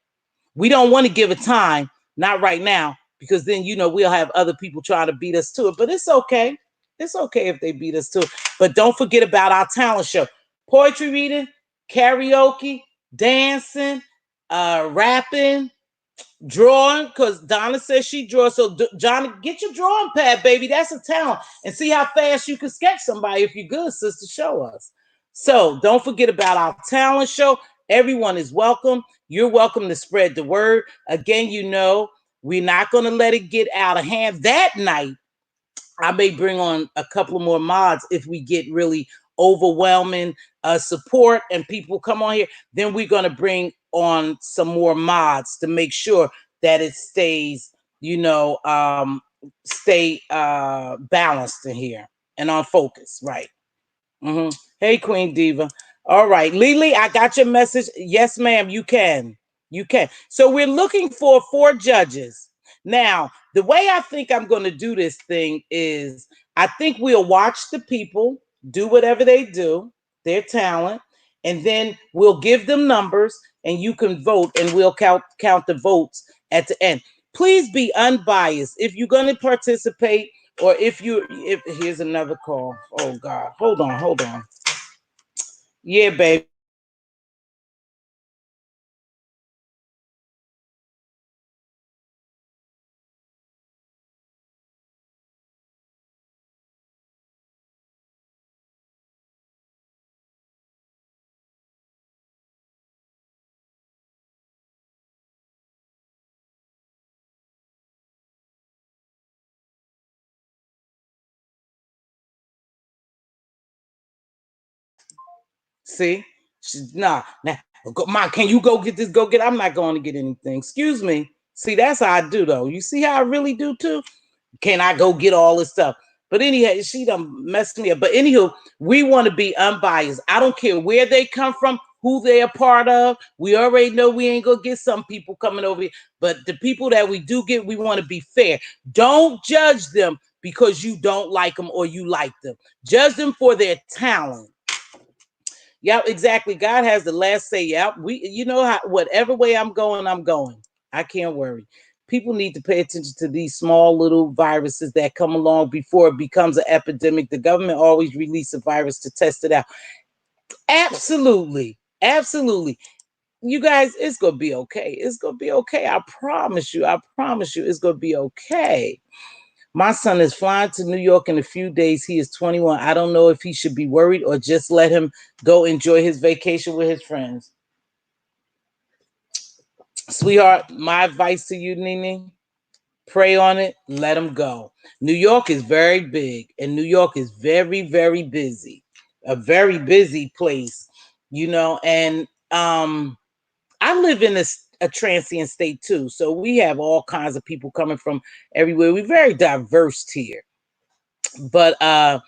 We don't want to give a time, not right now, because then, you know, we'll have other people trying to beat us to it. But it's okay. It's okay if they beat us to it. But don't forget about our talent show. Poetry reading, karaoke, dancing, rapping, drawing, because Donna says she draws. So Johnny, get your drawing pad, baby. That's a talent. And see how fast you can sketch somebody. If you're good, sister, show us. So don't forget about our talent show. Everyone is welcome. You're welcome to spread the word. Again, you know, we're not going to let it get out of hand. That night, I may bring on a couple more mods if we get really overwhelming support and people come on here. Then we're going to bring on some more mods to make sure that it stays, you know, stay balanced in here and on focus, right? Hey, Queen Diva. All right, Lily, I got your message. Yes, ma'am, you can. You can. So we're looking for 4 judges. Now, the way I think I'm going to do this thing is I think we'll watch the people do whatever they do, their talent, and then we'll give them numbers and you can vote and we'll count the votes at the end. Please be unbiased. If you're going to participate, or if here's another call. Oh God, hold on. Yeah, baby. See, nah. Ma, can you go get this? Go get. I'm not going to get anything. Excuse me. See, that's how I do though. You see how I really do too. Can I go get all this stuff? But anyhow, she done messed me up. But anywho, we want to be unbiased. I don't care where they come from, who they're a part of. We already know we ain't gonna get some people coming over here. But the people that we do get, we want to be fair. Don't judge them because you don't like them or you like them. Judge them for their talent. Yeah, exactly. God has the last say. Yeah, you know how, whatever way I'm going, I'm going. I can't worry. People need to pay attention to these small little viruses that come along before it becomes an epidemic. The government always release a virus to test it out. Absolutely. Absolutely. You guys, it's gonna be okay. It's gonna be okay. I promise you. I promise you, it's gonna be okay. My son is flying to New York in a few days. He is 21. I don't know if he should be worried or just let him go enjoy his vacation with his friends. Sweetheart, my advice to you, Nene, pray on it, let him go. New York is very big, and New York is very, very busy. A very busy place, and I live in a transient state too. So we have all kinds of people coming from everywhere. We're very diverse here. But I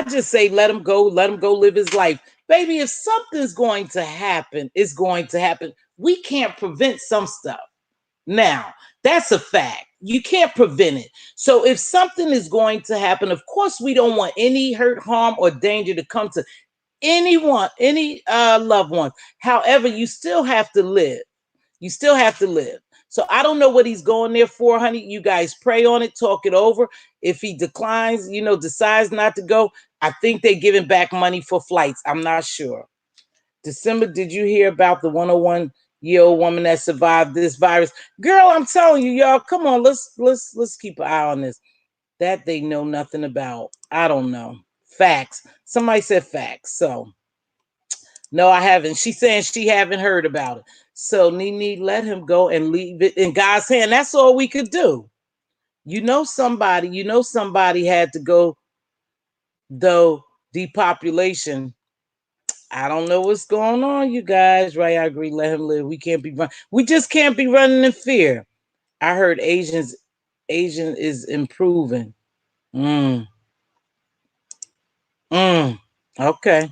just say let him go live his life. Baby, if something's going to happen, it's going to happen. We can't prevent some stuff. Now, that's a fact. You can't prevent it. So if something is going to happen, of course, we don't want any hurt, harm, or danger to come to anyone, any loved one. However, you still have to live. You still have to live. So I don't know what he's going there for, honey. You guys pray on it, talk it over. If he declines, decides not to go, I think they're giving back money for flights. I'm not sure. December, did you hear about the 101-year-old woman that survived this virus? Girl, I'm telling you, y'all, come on, let's keep an eye on this. That they know nothing about. I don't know. Facts. Somebody said facts. So no, I haven't. She's saying she haven't heard about it. So Nene, let him go and leave it in God's hand. That's all we could do. Somebody had to go, though, depopulation. I don't know what's going on, you guys. Right? I agree. Let him live. We just can't be running in fear. I heard Asian is improving. Mm. Okay.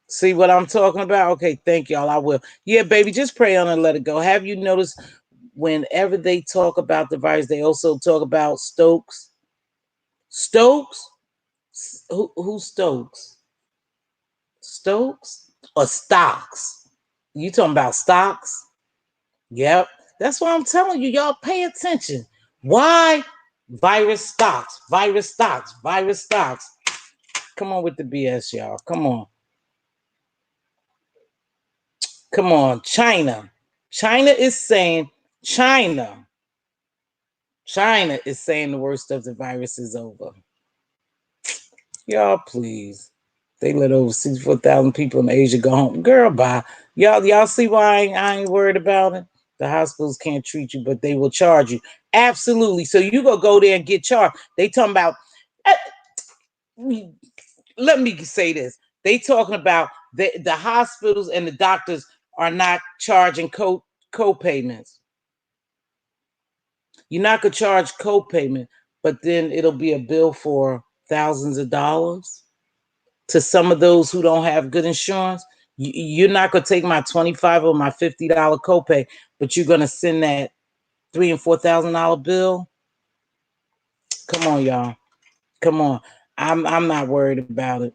See what I'm talking about? Okay, thank y'all. I will. Yeah, baby, just pray on and let it go. Have you noticed whenever they talk about the virus, they also talk about Stokes? Stokes? Who Stokes? Stokes or Stocks? You talking about Stocks? Yep. That's why I'm telling you, y'all pay attention. Why? Virus stocks, virus stocks, virus stocks. Come on with the BS, y'all. Come on. Come on. China. China is saying China is saying the worst of the virus is over. Y'all, please. They let over 64,000 people in Asia go home. Girl, bye. Y'all see why I ain't worried about it? The hospitals can't treat you, but they will charge you. Absolutely. So you go there and get charged. They talking about, let me say this. They talking about the hospitals and the doctors are not charging co-payments. You're not going to charge co-payment, but then it'll be a bill for thousands of dollars to some of those who don't have good insurance. You're not going to take my $25 or my $50 copay, but you're going to send that $3,000 and $4,000 bill. Come on, y'all. Come on. I'm not worried about it.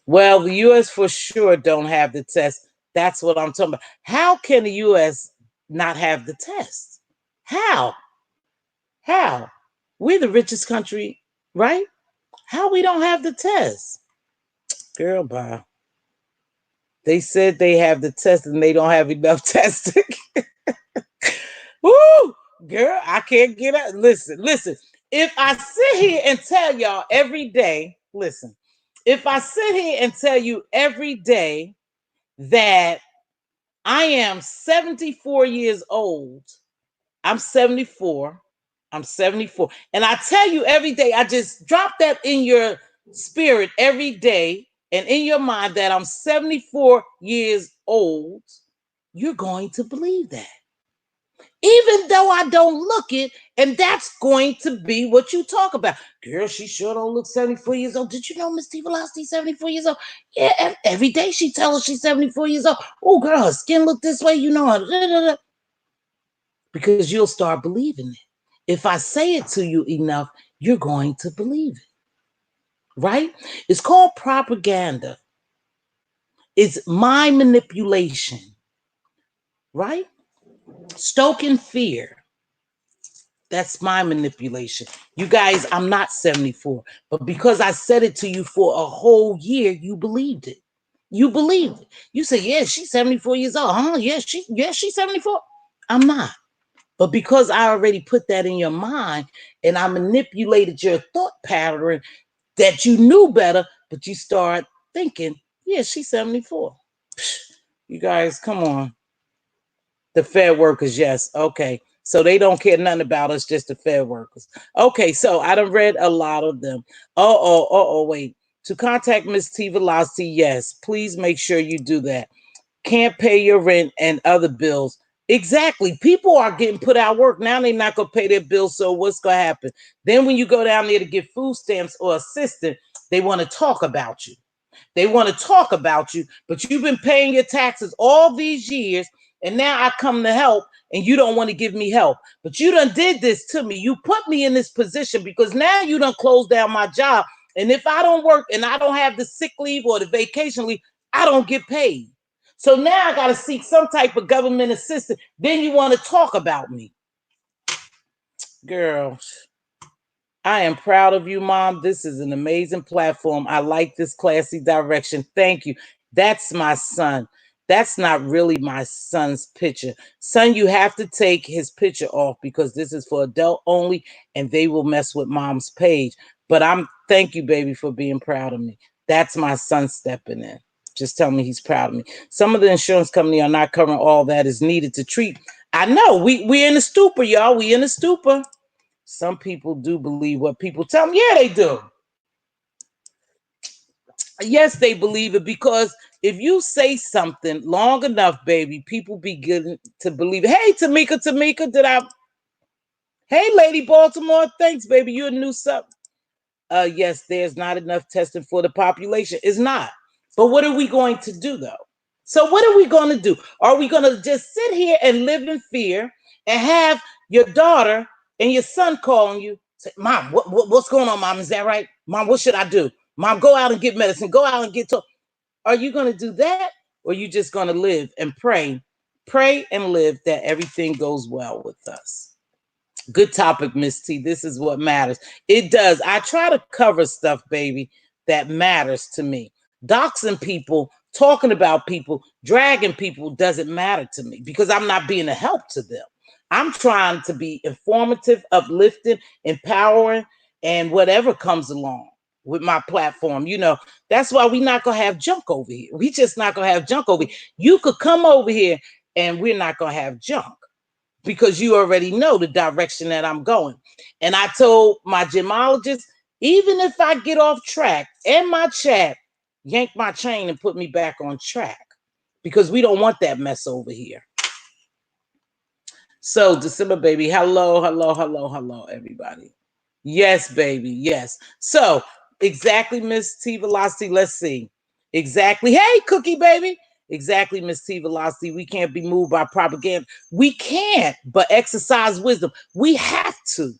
Well, the U.S. for sure don't have the test. That's what I'm talking about. How can the U.S. not have the test? How? How? We're the richest country, right? How we don't have the test? Girl, bye. They said they have the test and they don't have enough testing. Woo! Girl, I can't get out. Listen. If I sit here and tell y'all every day, listen, if I sit here and tell you every day that I am 74 years old, I'm 74. I'm 74. And I tell you every day, I just drop that in your spirit every day and in your mind that I'm 74 years old, you're going to believe that. Even though I don't look it, and that's going to be what you talk about. Girl, she sure don't look 74 years old. Did you know Mz.Teavalocity 74 years old? Yeah, every day she tells us she's 74 years old. Oh, girl, her skin look this way, you know her. Because you'll start believing it. If I say it to you enough, you're going to believe it. Right? It's called propaganda. It's mind manipulation. Right? Stoking fear. That's my manipulation. You guys, I'm not 74, but because I said it to you for a whole year, you believed it. You believed it. You say, yeah, she's 74 years old. Huh? She's 74. I'm not. But because I already put that in your mind and I manipulated your thought pattern that you knew better, but you start thinking, yeah, she's 74. You guys, come on. The fair workers, yes. Okay. So they don't care nothing about us, just the fair workers. Okay, so I done read a lot of them. Wait. To contact Mz.Teavalocity, yes. Please make sure you do that. Can't pay your rent and other bills. Exactly. People are getting put out of work. Now they're not going to pay their bills. So what's going to happen? Then when you go down there to get food stamps or assistance, they want to talk about you. They want to talk about you, but you've been paying your taxes all these years, and now I come to help, and you don't want to give me help. But you done did this to me. You put me in this position because now you done closed down my job. And if I don't work and I don't have the sick leave or the vacation leave, I don't get paid. So now I got to seek some type of government assistance. Then you want to talk about me. Girl, I am proud of you, Mom. This is an amazing platform. I like this classy direction. Thank you. That's my son. That's not really my son's picture. Son, you have to take his picture off because this is for adult only and they will mess with Mom's page. But thank you, baby, for being proud of me. That's my son stepping in. Just tell me he's proud of me. Some of the insurance company are not covering all that is needed to treat. I know we're in a stupor, y'all. We in a stupor. Some people do believe what people tell them. Yeah, they do. Yes, they believe it because if you say something long enough, baby, people begin to believe it. Hey, Tamika, did I? Hey, Lady Baltimore, thanks, baby. You're a new sub. Yes, there's not enough testing for the population. It's not. But what are we going to do, though? So what are we going to do? Are we going to just sit here and live in fear and have your daughter and your son calling you, say, Mom, what's going on, Mom? Is that right? Mom, what should I do? Mom, go out and get medicine. Go out and get to. Are you going to do that? Or are you just going to live and pray and live that everything goes well with us? Good topic, Miss T. This is what matters. It does. I try to cover stuff, baby, that matters to me. Doxing people, talking about people, dragging people doesn't matter to me because I'm not being a help to them. I'm trying to be informative, uplifting, empowering, and whatever comes along with my platform. You know, that's why we're not going to have junk over here. We just not going to have junk over here. You could come over here and we're not going to have junk because you already know the direction that I'm going. And I told my gemologist, even if I get off track and my chat, yank my chain and put me back on track because we don't want that mess over here. So December, baby, hello, everybody. Yes, baby, yes. So exactly, Mz.Teavalocity, let's see. Exactly. Hey, Cookie, baby. Exactly, Mz.Teavalocity. We can't be moved by propaganda. We can't, but exercise wisdom. We have to.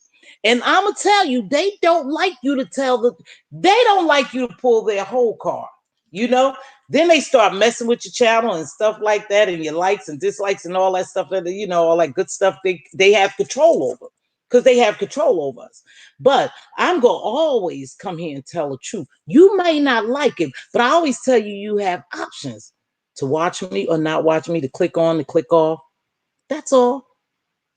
And I'm going to tell you, they don't like you to they don't like you to pull their whole card. you know. Then they start messing with your channel and stuff like that, and your likes and dislikes and all that stuff that, you know, all that good stuff they have control over, because they have control over us. But I'm gonna always come here and tell the truth. You may not like it, but I always tell you, you have options to watch me or not watch me, to click on, to click off. That's all.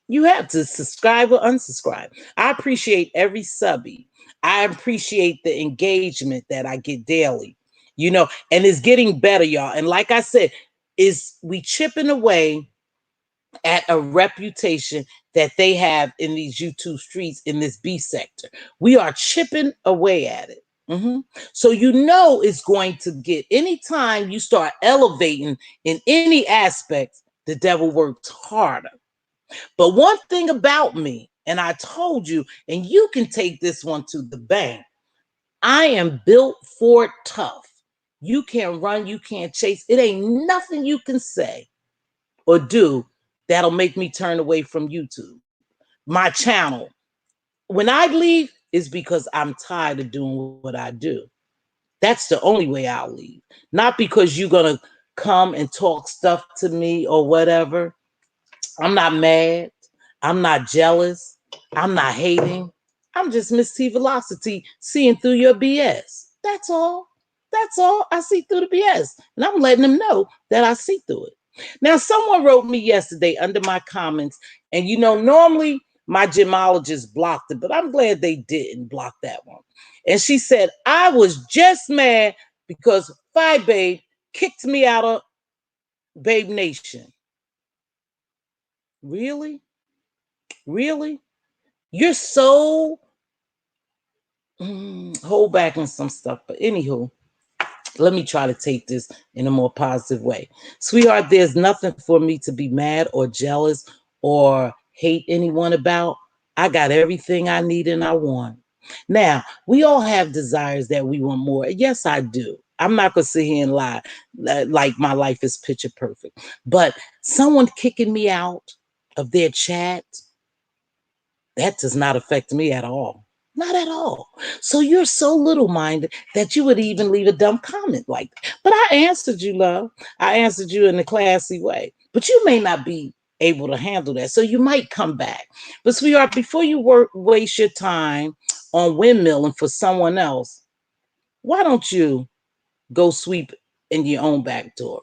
You have to subscribe or unsubscribe. I appreciate every subby. I appreciate the engagement that I get daily, you know, and it's getting better, y'all. And like I said, is we chipping away at a reputation that they have in these YouTube streets, in this B sector. We are chipping away at it. So you know it's going to get, anytime you start elevating in any aspect, the devil works harder. But one thing about me, and I told you, and you can take this one to the bank, I am built for it tough. You can't run, you can't chase. It ain't nothing you can say or do that'll make me turn away from YouTube. My channel, when I leave, is because I'm tired of doing what I do. That's the only way I'll leave. Not because you're going to come and talk stuff to me or whatever. I'm not mad. I'm not jealous. I'm not hating. I'm just Mz.Teavalocity, seeing through your BS. That's all. That's all. I see through the BS. And I'm letting them know that I see through it. Now, someone wrote me yesterday under my comments, and you know, normally my gemologist blocked it, but I'm glad they didn't block that one. And she said, I was just mad because Fi Babe kicked me out of Babe Nation. Really? Really? You're so hold back on some stuff. But anywho, let me try to take this in a more positive way. Sweetheart, there's nothing for me to be mad or jealous or hate anyone about. I got everything I need and I want. Now, we all have desires that we want more. Yes, I do. I'm not going to sit here and lie like my life is picture perfect. But someone kicking me out of their chat, that does not affect me at all. Not at all. So you're so little-minded that you would even leave a dumb comment like that. But I answered you, love. I answered you in a classy way. But you may not be able to handle that. So you might come back. But sweetheart, before you waste your time on windmilling for someone else, why don't you go sweep in your own back door?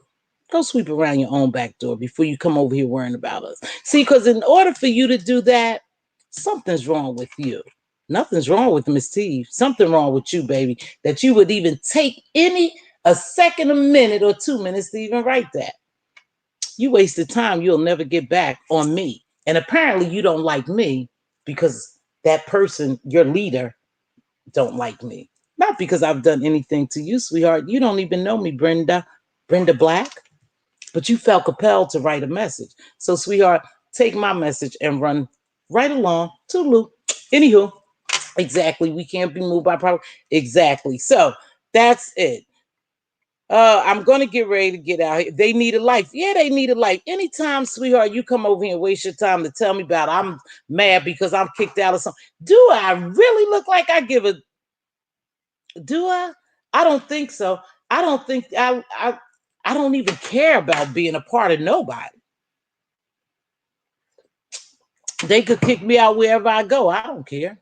Go sweep around your own back door before you come over here worrying about us. See, because in order for you to do that, something's wrong with you. Nothing's wrong with Miss T. Something wrong with you, baby, that you would even take a second, a minute, or 2 minutes to even write that. You wasted time you'll never get back on me. And apparently you don't like me because that person, your leader, don't like me. Not because I've done anything to you, sweetheart. You don't even know me, Brenda Black. But you felt compelled to write a message. So, sweetheart, take my message and run right along. Toodaloo. Anywho, exactly. We can't be moved by power. Exactly. So that's it. I'm gonna get ready to get out here. They need a life. Yeah, they need a life. Anytime, sweetheart, you come over here and waste your time to tell me about I'm mad because I'm kicked out of something. Do I really look like I give a? Do I? I don't think so. I don't think I don't even care about being a part of nobody. They could kick me out wherever I go. I don't care.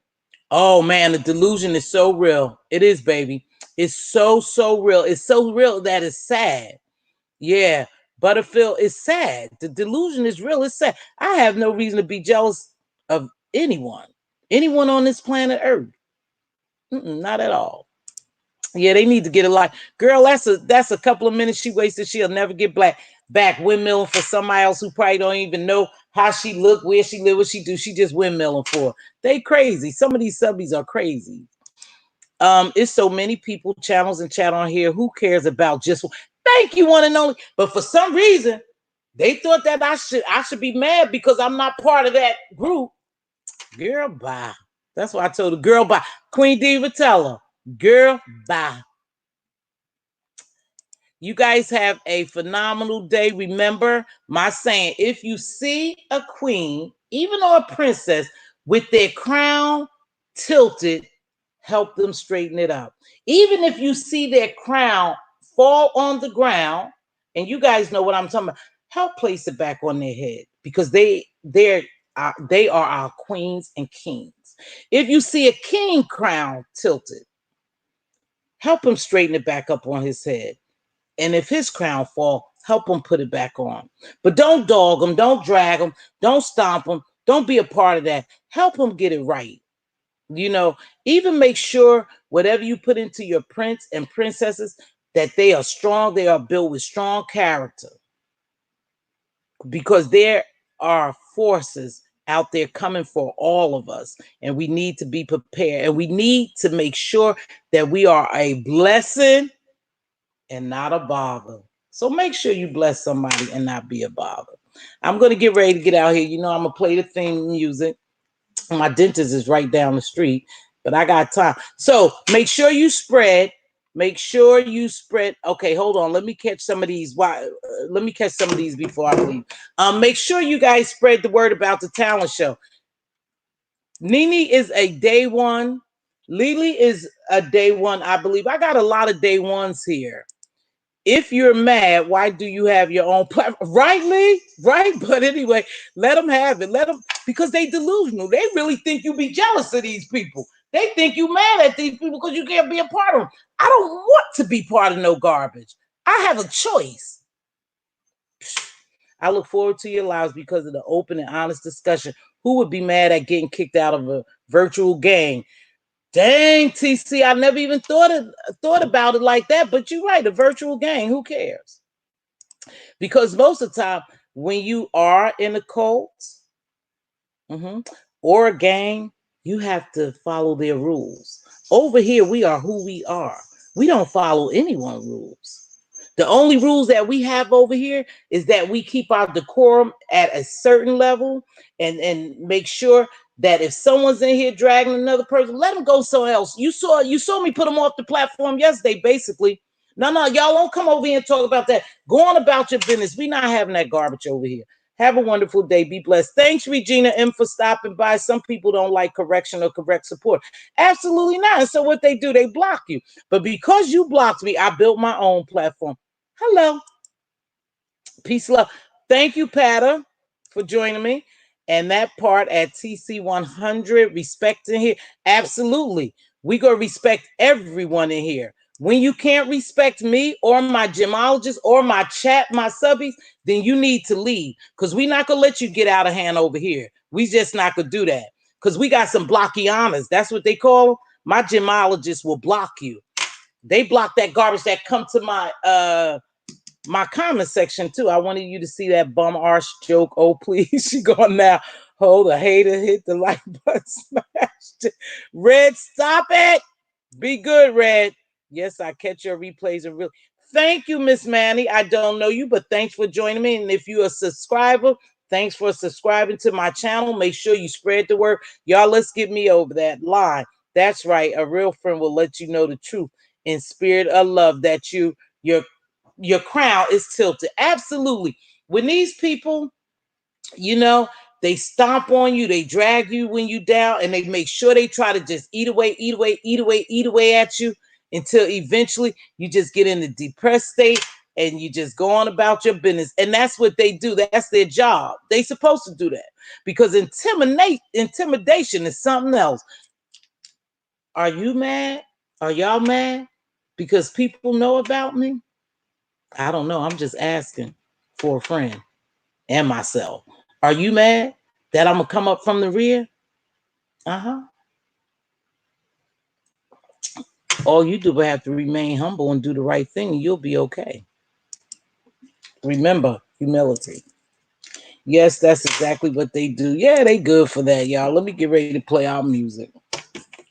Oh man, the delusion is so real. It is, baby. It's so real. It's so real that it's sad. Yeah, Butterfield is sad. The delusion is real. It's sad. I have no reason to be jealous of anyone on this planet Earth. Not at all. Yeah, they need to get a life. Girl, that's a couple of minutes she wasted. She'll never get back windmilling for somebody else who probably don't even know how she look, where she live, what she do. She just windmilling for. They crazy. Some of these subbies are crazy. It's so many people, channels and chat on here. Who cares about just one? Thank you, one and only. But for some reason, they thought that I should be mad because I'm not part of that group. Girl, bye. That's why I told the girl bye. Queen Diva, tell her. Girl, bye. You guys have a phenomenal day. Remember my saying, if you see a queen, even or a princess, with their crown tilted, help them straighten it up. Even if you see their crown fall on the ground, and you guys know what I'm talking about, help place it back on their head, because they are our queens and kings. If you see a king crown tilted, help him straighten it back up on his head. And if his crown fall, help him put it back on. But don't dog him, don't drag him, don't stomp him, don't be a part of that. Help him get it right. You know, even make sure whatever you put into your prince and princesses, that they are strong, they are built with strong character. Because there are forces out there coming for all of us, and we need to be prepared, and we need to make sure that we are a blessing and not a bother. So make sure you bless somebody and not be a bother. I'm going to get ready to get out here. You know, I'm going to play the theme music. My dentist is right down the street, but I got time. So make sure you spread. Make sure you spread. Okay, hold on. Let me catch some of these. Let me catch some of these before I leave. Make sure you guys spread the word about the talent show. Nene is a day one. Lily is a day one, I believe. I got a lot of day ones here. If you're mad, why do you have your own platform? Right, Lee? Right? But anyway, let them have it. Let them, because they delusional. They really think you be jealous of these people. They think you mad at these people because you can't be a part of them. I don't want to be part of no garbage. I have a choice. I look forward to your lives because of the open and honest discussion. Who would be mad at getting kicked out of a virtual game? Dang, TC, I never even thought about it like that. But you're right, a virtual game, who cares? Because most of the time, when you are in a cult or a gang, you have to follow their rules. Over here, we are who we are. We don't follow anyone's rules. The only rules that we have over here is that we keep our decorum at a certain level, and make sure that if someone's in here dragging another person, let them go somewhere else. You saw me put them off the platform yesterday, basically. No, y'all don't come over here and talk about that. Go on about your business. We're not having that garbage over here. Have a wonderful day. Be blessed. Thanks, Regina M, for stopping by. Some people don't like correction or correct support. Absolutely not. And so what they do, they block you. But because you blocked me, I built my own platform. Hello. Peace, love. Thank you, Patta, for joining me. And that part at TC100, respecting here. Absolutely. We going to respect everyone in here. When you can't respect me or my gemologist or my chat, my subbies, then you need to leave, because we're not going to let you get out of hand over here. We just not going to do that, because we got some blockianas. That's what they call them. My gemologist will block you. They block that garbage that come to my comment section too. I wanted you to see that bum arse joke. Oh, please. She gone now. Hold a hater, hit the like button, smashed it. Red, stop it. Be good, Red. Yes, I catch your replays and really. Thank you, Miss Manny. I don't know you, but thanks for joining me. And if you're a subscriber, thanks for subscribing to my channel. Make sure you spread the word. Y'all, let's get me over that line. That's right. A real friend will let you know the truth in spirit of love, that your crown is tilted. Absolutely. When these people, you know, they stomp on you, they drag you when you down, and they make sure they try to just eat away at you until eventually you just get in a depressed state and you just go on about your business. And that's what they do. That's their job. They supposed to do that, because intimidation is something else. Are you mad? Are y'all mad because people know about me? I don't know. I'm just asking for a friend and myself. Are you mad that I'm going to come up from the rear? All you do is have to remain humble and do the right thing, and you'll be okay. Remember, humility. Yes, that's exactly what they do. Yeah, they good for that, y'all. Let me get ready to play our music.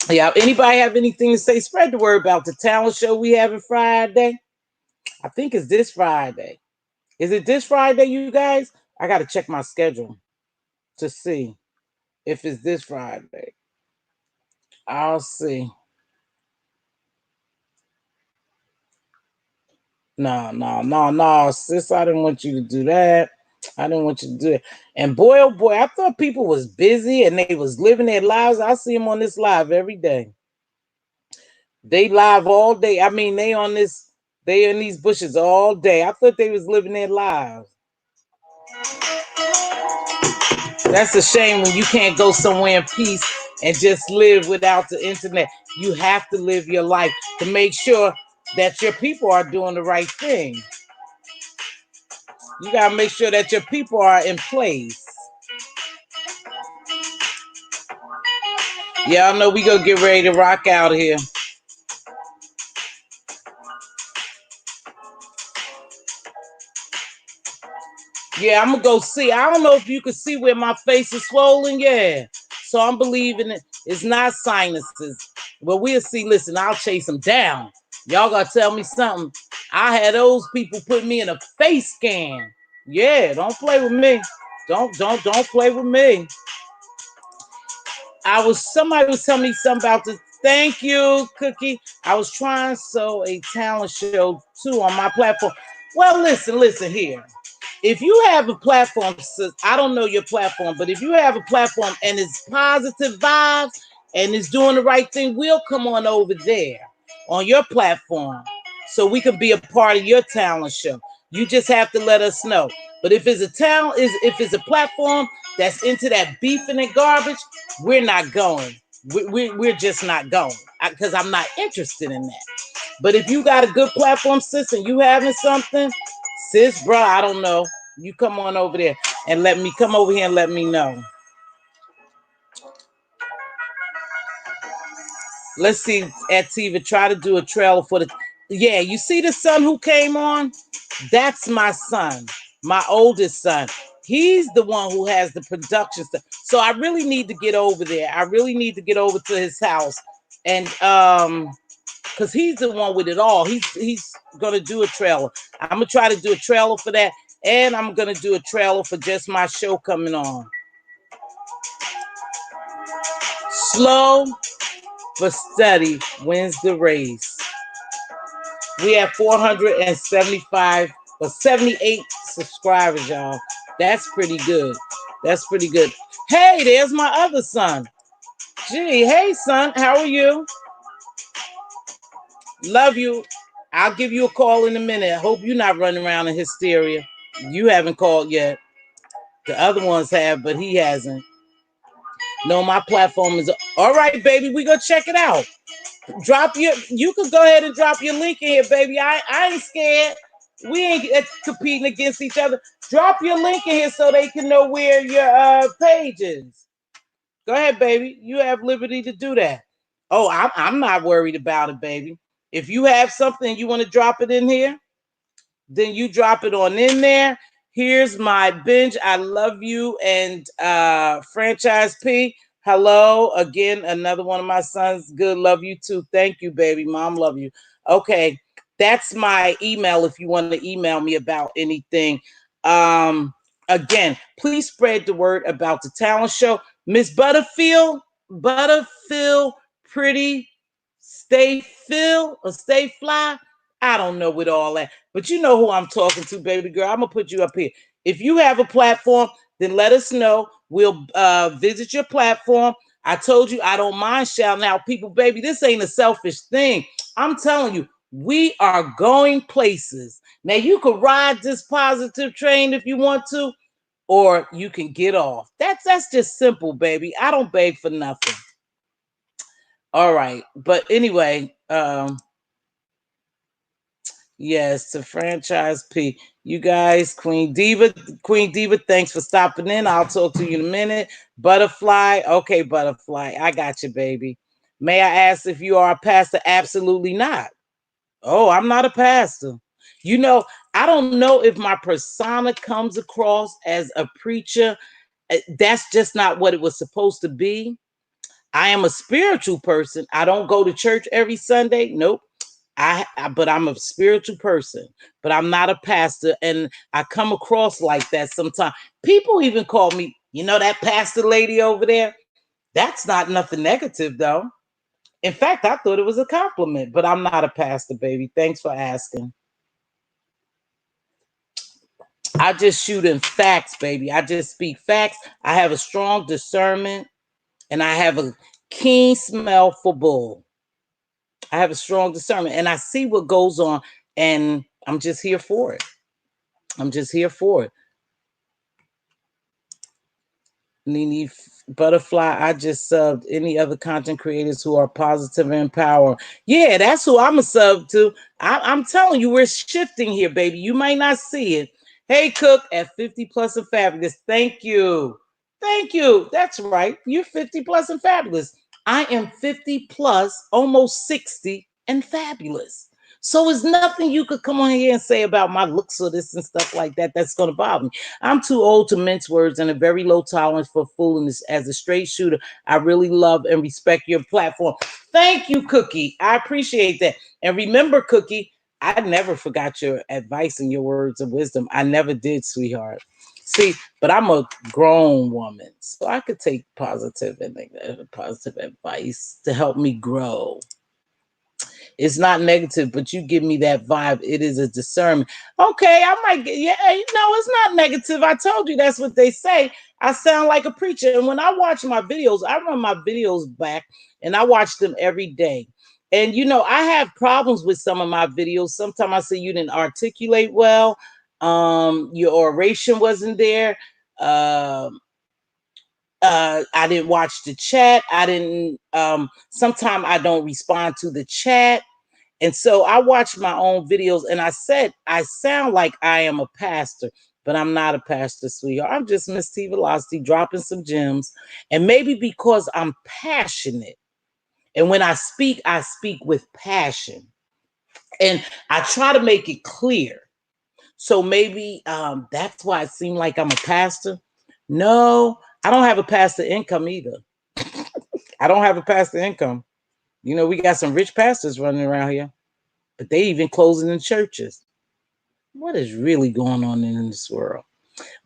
Yeah, anybody have anything to say? Spread the word about the talent show we having Friday. I think it's this Friday. Is it this Friday, you guys? I got to check my schedule to see if it's this Friday. I'll see. No, sis, I didn't want you to do that. I didn't want you to do it. And boy, oh boy, I thought people was busy and they was living their lives. I see them on this live every day. They live all day. I mean, they on this They in these bushes all day. I thought they was living their lives. That's a shame when you can't go somewhere in peace and just live without the internet. You have to live your life to make sure that your people are doing the right thing. You got to make sure that your people are in place. Y'all know we gonna get ready to rock out here. Yeah, I'm gonna go see. I don't know if you can see where my face is swollen. Yeah, so I'm believing it's not sinuses. But we'll see. Listen, I'll chase them down. Y'all gotta tell me something. I had those people put me in a face scan. Yeah, don't play with me. Don't play with me. Somebody was telling me something about this. Thank you, Cookie. I was trying so a talent show too on my platform. Well, listen here. If you have a platform, I don't know your platform, but if you have a platform and it's positive vibes and it's doing the right thing, we'll come on over there on your platform so we can be a part of your talent show. You just have to let us know. But if it's if it's a platform that's into that beefing and garbage, we're not going. We're just not going because I'm not interested in that. But if you got a good platform, sis, and you having something, sis, bro, I don't know. You come on over there and come over here and let me know. Let's see, at Tiva, try to do a trailer for the. Yeah, you see the son who came on? That's my son, my oldest son. He's the one who has the production stuff. So I really need to get over there. I really need to get over to his house and because he's the one with it all. He's gonna do a trailer. I'm gonna try to do a trailer for that, and I'm gonna do a trailer for just my show coming on. Slow but steady wins the race. We have 475 or 78 subscribers, y'all. That's pretty good. That's pretty good. Hey, there's my other son. Gee, hey son, how are you? Love you. I'll give you a call in a minute. I hope you're not running around in hysteria. You haven't called yet. The other ones have, but he hasn't. No, my platform is all right, baby. We go check it out. You could go ahead and drop your link in here, baby. I ain't scared. We ain't competing against each other. Drop your link in here so they can know where your page is. Go ahead, baby. You have liberty to do that. Oh, I'm not worried about it, baby. If you have something you want to drop it in here, then you drop it on in there. Here's my binge. I love you. And Franchise P, hello. Again, another one of my sons. Good. Love you too. Thank you, baby. Mom, love you. Okay. That's my email if you want to email me about anything. Again, please spread the word about the talent show. Miss Butterfield, pretty, stay Phil or stay fly. I don't know with all that, but you know who I'm talking to, baby girl. I'm gonna put you up here. If you have a platform, then let us know. We'll visit your platform. I told you I don't mind shouting out people, baby. This ain't a selfish thing. I'm telling you, we are going places. Now you could ride this positive train if you want to, or you can get off. That's just simple, baby. I don't beg for nothing. All right, but anyway, yes, to Franchise P. You guys, Queen Diva, thanks for stopping in. I'll talk to you in a minute. Butterfly, okay, Butterfly, I got you, baby. May I ask if you are a pastor? Absolutely not. Oh, I'm not a pastor. You know, I don't know if my persona comes across as a preacher. That's just not what it was supposed to be. I am a spiritual person. I don't go to church every Sunday. Nope. But I'm a spiritual person, but I'm not a pastor, and I come across like that sometimes. People even call me, that pastor lady over there. That's not nothing negative though. In fact, I thought it was a compliment, but I'm not a pastor, baby. Thanks for asking. I just shoot in facts, baby. I just speak facts. I have a strong discernment, and I have a keen smell for bull. I have a strong discernment, and I see what goes on And I'm just here for it. I'm just here for it. Nene Butterfly, I just subbed. Any other content creators who are positive and empower? Yeah, that's who I'm a sub to. I'm telling you, we're shifting here, baby. You might not see it. Hey, Cook at 50 plus and fabulous. Thank you. Thank you. That's right. You're 50 plus and fabulous. I am 50 plus, almost 60 and fabulous. So it's nothing you could come on here and say about my looks or this and stuff like that that's going to bother me. I'm too old to mince words and a very low tolerance for foolishness. As a straight shooter, I really love and respect your platform. Thank you, Cookie. I appreciate that. And remember, Cookie, I never forgot your advice and your words of wisdom. I never did, sweetheart. See, but I'm a grown woman, so I could take positive and positive advice to help me grow. It's not negative, but you give me that vibe. It is a discernment. Okay, I might get, yeah, no, it's not negative. I told you that's what they say. I sound like a preacher. And when I watch my videos, I run my videos back and I watch them every day. And, you know, I have problems with some of my videos. Sometimes I say you didn't articulate well. Your oration wasn't there. I didn't watch the chat. I didn't, sometimes I don't respond to the chat. And so I watched my own videos and I said, I sound like I am a pastor, but I'm not a pastor, sweetheart. I'm just Mz.Teavalocity dropping some gems. And maybe because I'm passionate. And when I speak with passion. And I try to make it clear. So maybe that's why it seemed like I'm a pastor. No, I don't have a pastor income either. I don't have a pastor income. You know, we got some rich pastors running around here. But they even closing in churches. What is really going on in this world?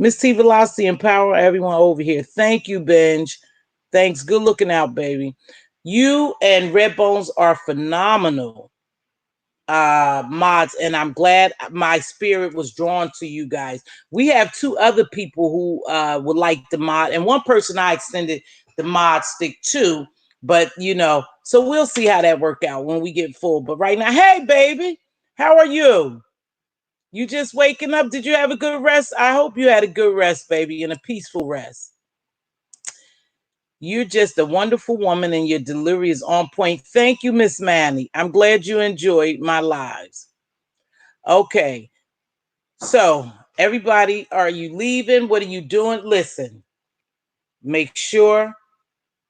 Mz.Teavalocity, empower everyone over here. Thank you, Benj. Thanks. Good looking out, baby. You and Red Bones are phenomenal mods, and I'm glad my spirit was drawn to you guys. We have two other people who would like the mod, and one person I extended the mod stick to. But, you know, so we'll see how that work out when we get full. But right now, hey, baby, how are you? You just waking up? Did you have a good rest? I hope you had a good rest, baby, and a peaceful rest. You're just a wonderful woman, and your delivery is on point. Thank you, Miss Manny. I'm glad you enjoyed my lives. Okay. So, everybody, are you leaving? What are you doing? Listen, make sure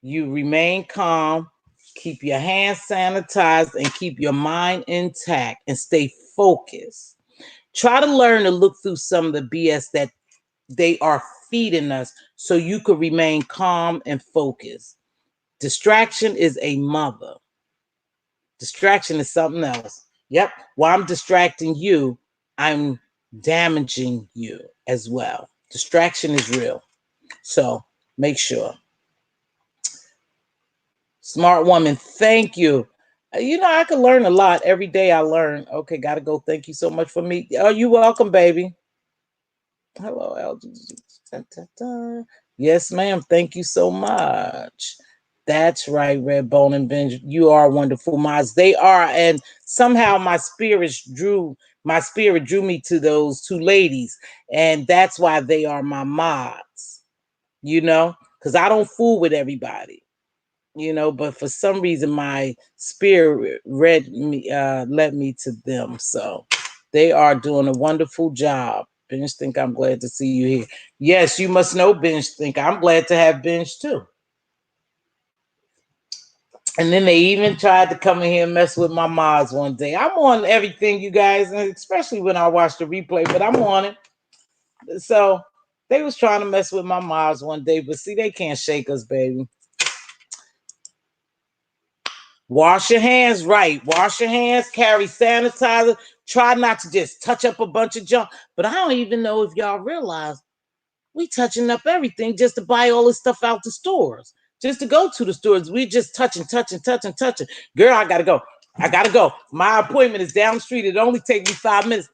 you remain calm, keep your hands sanitized, and keep your mind intact and stay focused. Try to learn to look through some of the BS that they are feeding us so you could remain calm and focused. Distraction is a mother. Distraction is something else. Yep. While I'm distracting you, I'm damaging you as well. Distraction is real. So make sure. Smart woman, thank you. You know, I can learn a lot. Every day I learn. Okay, gotta go. Thank you so much for me. Oh, you're welcome, baby. Hello, LG. Yes, ma'am. Thank you so much. That's right, Redbone and Benj. You are wonderful mods. They are, and somehow my spirit drew me to those two ladies, and that's why they are my mods. You know, because I don't fool with everybody. You know, but for some reason my spirit led me to them. So they are doing a wonderful job. Benj think I'm glad to see you here. Yes, you must know Benj think I'm glad to have Benj too. And then they even tried to come in here and mess with my mods one day. I'm on everything, you guys, and especially when I watch the replay, but I'm on it. So they was trying to mess with my mods one day, but see, they can't shake us, baby. Wash your hands right. Wash your hands, carry sanitizer. Try not to just touch up a bunch of junk. But I don't even know if y'all realize we touching up everything just to buy all this stuff out the stores. Just to go to the stores. We just touching. Girl, I gotta go. My appointment is down the street. It only takes me 5 minutes.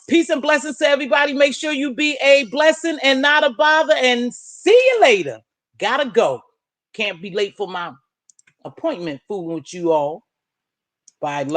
Peace and blessings to everybody. Make sure you be a blessing and not a bother. And see you later. Gotta go. Can't be late for my appointment fooling with you all. Bye. Love you.